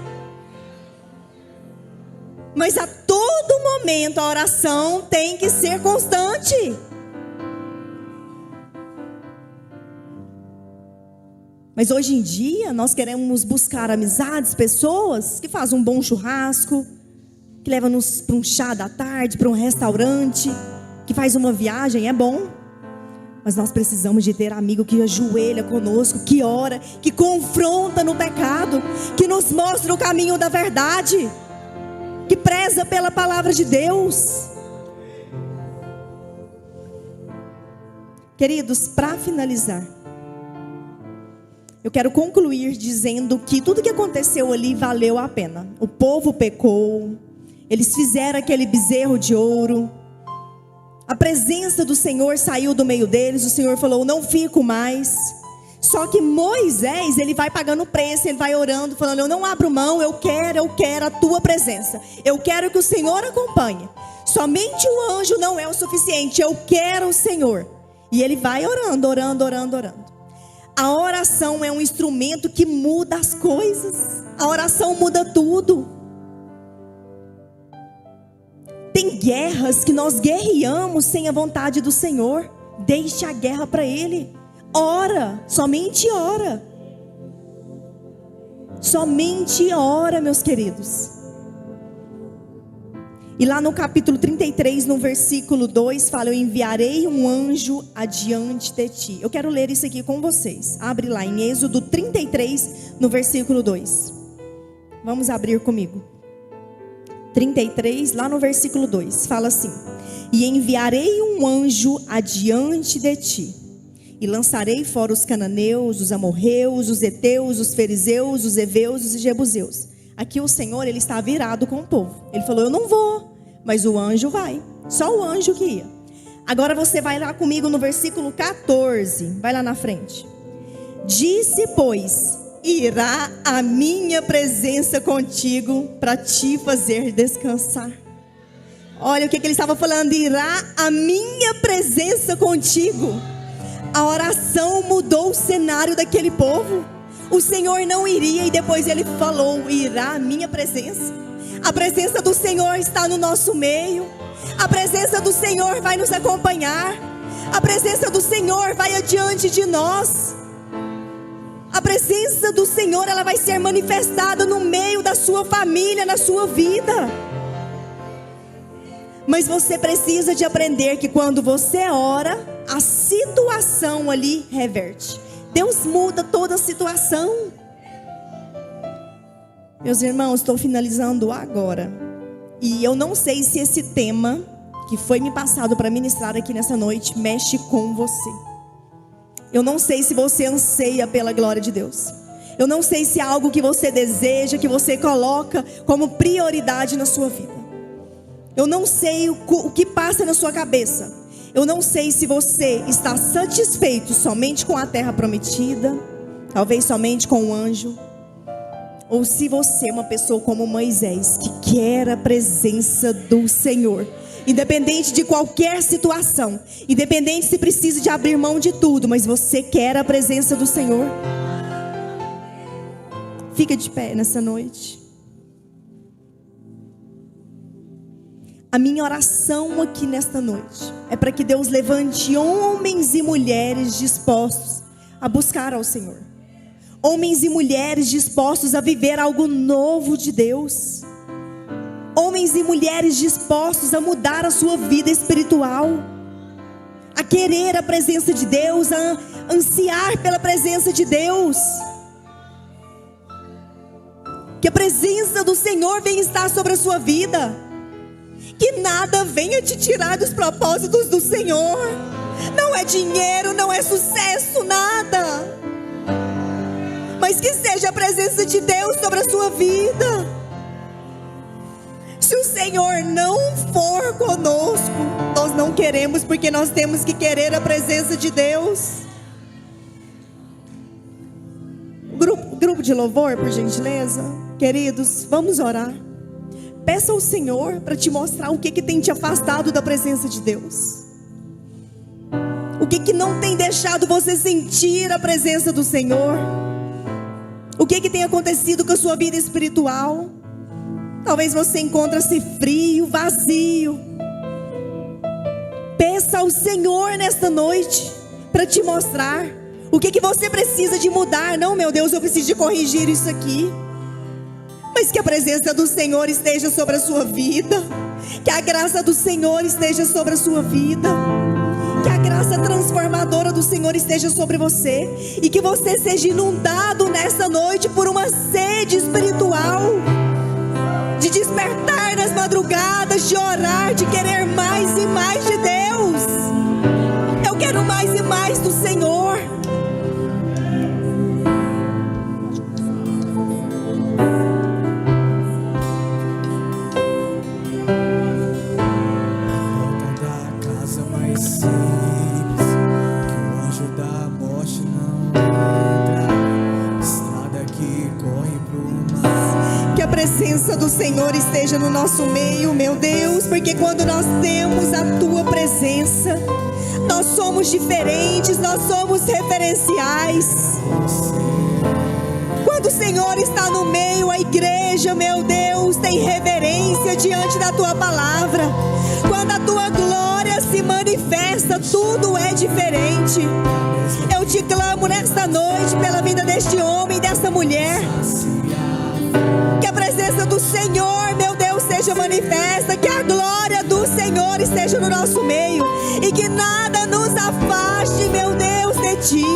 Mas a todo momento a oração tem que ser constante. Mas hoje em dia nós queremos buscar amizades, pessoas que fazem um bom churrasco, que levam-nos para um chá da tarde, para um restaurante, que faz uma viagem, é bom. Mas nós precisamos de ter amigo que ajoelha conosco, que ora, que confronta no pecado, que nos mostra o caminho da verdade, que preza pela palavra de Deus. Queridos, para finalizar, eu quero concluir dizendo que tudo que aconteceu ali valeu a pena. O povo pecou, eles fizeram aquele bezerro de ouro, a presença do Senhor saiu do meio deles, o Senhor falou: não fico mais. Só que Moisés, ele vai pagando o preço, ele vai orando, falando: eu não abro mão, eu quero a tua presença, eu quero que o Senhor acompanhe. Somente o anjo não é o suficiente, eu quero o Senhor. E ele vai orando, orando, orando, orando. A oração é um instrumento que muda as coisas. A oração muda tudo. Tem guerras que nós guerreamos sem a vontade do Senhor. Deixe a guerra para Ele. Ora, somente ora. Somente ora, meus queridos. E lá no capítulo 33, no versículo 2, fala: eu enviarei um anjo adiante de ti. Eu quero ler isso aqui com vocês. Abre lá em Êxodo 33, no versículo 2. Vamos abrir comigo. 33, lá no versículo 2, fala assim: e enviarei um anjo adiante de ti, e lançarei fora os cananeus, os amorreus, os heteus, os fariseus, os heveus e os jebuseus. Aqui o Senhor, ele está virado com o povo. Ele falou: eu não vou, mas o anjo vai. Só o anjo que ia. Agora você vai lá comigo no versículo 14. Vai lá na frente. Disse, pois, irá a minha presença contigo para te fazer descansar. Olha o que ele estava falando: irá a minha presença contigo. A oração mudou o cenário daquele povo. O Senhor não iria, e depois ele falou: irá a minha presença. A presença do Senhor está no nosso meio. A presença do Senhor vai nos acompanhar. A presença do Senhor vai adiante de nós. A presença do Senhor, ela vai ser manifestada no meio da sua família, na sua vida. Mas você precisa de aprender que quando você ora, a situação ali reverte. Deus muda toda a situação. Meus irmãos, estou finalizando agora. E eu não sei se esse tema que foi me passado para ministrar aqui nessa noite mexe com você. Eu não sei se você anseia pela glória de Deus. Eu não sei se é algo que você deseja, que você coloca como prioridade na sua vida. Eu não sei o que passa na sua cabeça. Eu não sei se você está satisfeito somente com a terra prometida, talvez somente com o anjo, ou se você é uma pessoa como Moisés, que quer a presença do Senhor, independente de qualquer situação, independente se precisa de abrir mão de tudo, mas você quer a presença do Senhor. Fica de pé nessa noite. A minha oração aqui nesta noite é para que Deus levante homens e mulheres dispostos a buscar ao Senhor. Homens e mulheres dispostos a viver algo novo de Deus. Homens e mulheres dispostos a mudar a sua vida espiritual. A querer a presença de Deus, a ansiar pela presença de Deus. Que a presença do Senhor venha estar sobre a sua vida. Que nada venha te tirar dos propósitos do Senhor. Não é dinheiro, não é sucesso, nada. Mas que seja a presença de Deus sobre a sua vida. Se o Senhor não for conosco, nós não queremos, porque nós temos que querer a presença de Deus. Grupo de louvor, por gentileza. Queridos, vamos orar. Peça ao Senhor para te mostrar o que tem te afastado da presença de Deus. O que não tem deixado você sentir a presença do Senhor. O que tem acontecido com a sua vida espiritual. Talvez você encontre-se frio, vazio. Peça ao Senhor nesta noite para te mostrar o que você precisa de mudar. Não, meu Deus, eu preciso de corrigir isso aqui. Mas que a presença do Senhor esteja sobre a sua vida. Que a graça do Senhor esteja sobre a sua vida. Que a graça transformadora do Senhor esteja sobre você. E que você seja inundado nessa noite por uma sede espiritual. De despertar nas madrugadas, de orar, de querer mais e mais de Deus. Eu quero mais e mais do Senhor. Que a presença do Senhor esteja no nosso meio, meu Deus, porque quando nós temos a tua presença, Nós somos diferentes, nós somos referenciais. Quando o Senhor está no meio, a igreja, meu Deus, tem reverência diante da tua palavra. Quando a tua glória se manifesta, tudo é diferente. Eu te clamo nesta noite pela vida deste homem e desta mulher. Que a presença do Senhor, meu Deus, seja manifesta. Que a glória do Senhor esteja no nosso meio. E que nada nos afaste, meu Deus, de ti.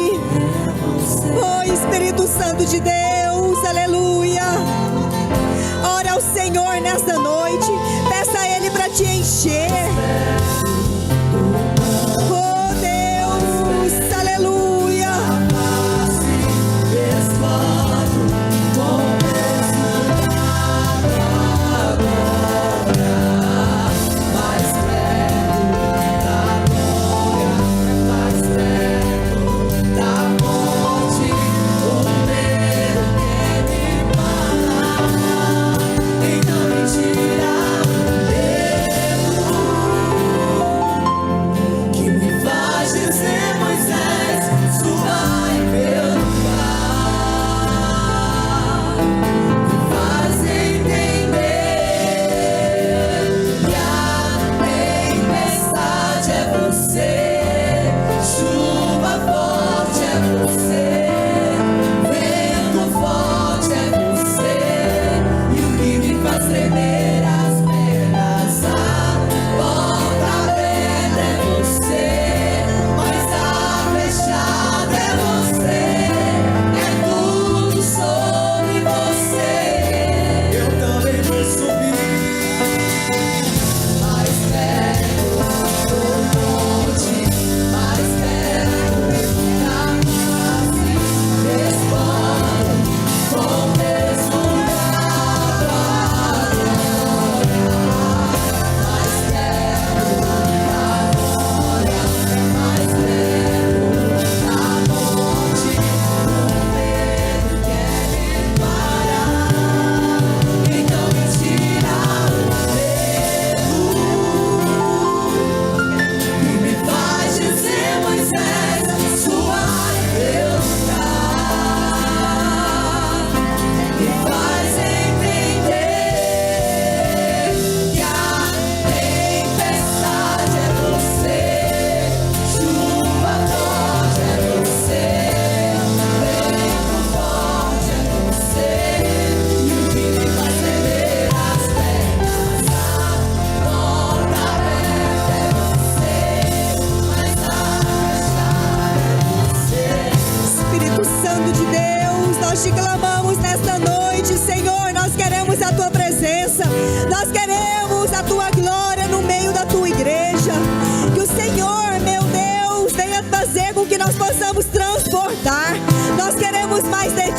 Oh, Espírito Santo de Deus, aleluia. Ora ao Senhor nesta noite. Peça a Ele para te encher. Oh, Deus, aleluia.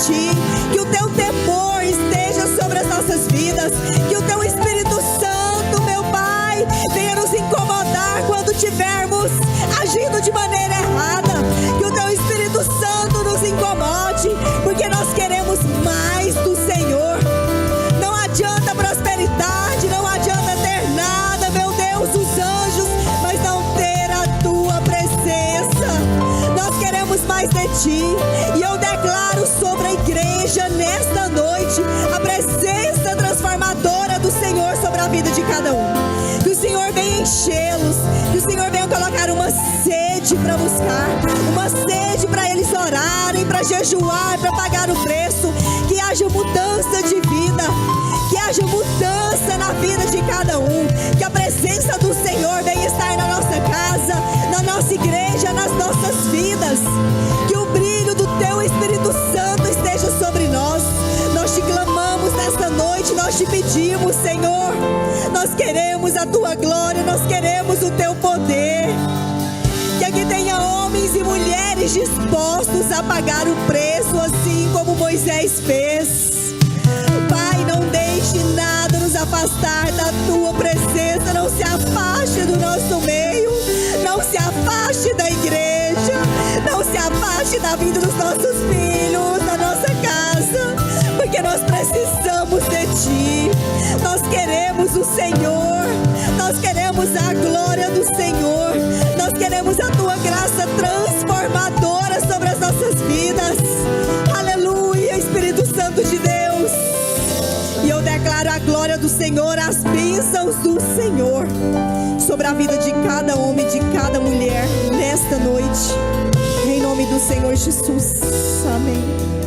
Que o teu temor esteja sobre as nossas vidas. Que o teu Espírito Santo, meu Pai, venha nos incomodar quando tivermos agindo de maneira errada. Que o teu Espírito Santo nos incomode, porque nós queremos mais do Senhor. Não adianta prosperidade, não adianta ter nada, meu Deus, os anjos, mas não ter a tua presença. Nós queremos mais de ti. E eu declaro sobre a igreja nesta noite a presença transformadora do Senhor sobre a vida de cada um. Que o Senhor venha enchê-los, que o Senhor venha colocar uma sede para buscar, uma sede para eles orarem, para jejuar, para pagar o preço. Que haja mudança de vida, que haja mudança na vida de cada um. Que a presença do Senhor venha estar na nossa casa, na nossa igreja, nas nossas vidas. Que o brilho do teu Espírito Santo esteja sobre nós. Nós te clamamos nesta noite, nós te pedimos, Senhor. Nós queremos a tua glória, nós queremos o teu poder. Que aqui tenha homens e mulheres dispostos a pagar o preço, assim como Moisés fez. Pai, não deixe nada nos afastar da tua presença. Não se afaste do nosso meio, não se afaste da igreja, não se afaste da vida dos nossos filhos, da nossa casa, porque nós precisamos de ti. Nós queremos o Senhor, nós queremos a glória do Senhor. Nós queremos a tua graça transformadora sobre as nossas vidas. Aleluia, Espírito Santo de Deus. E eu declaro a glória do Senhor, as bênçãos do Senhor sobre a vida de cada homem, de cada mulher nesta noite. Em nome do Senhor Jesus. Amém.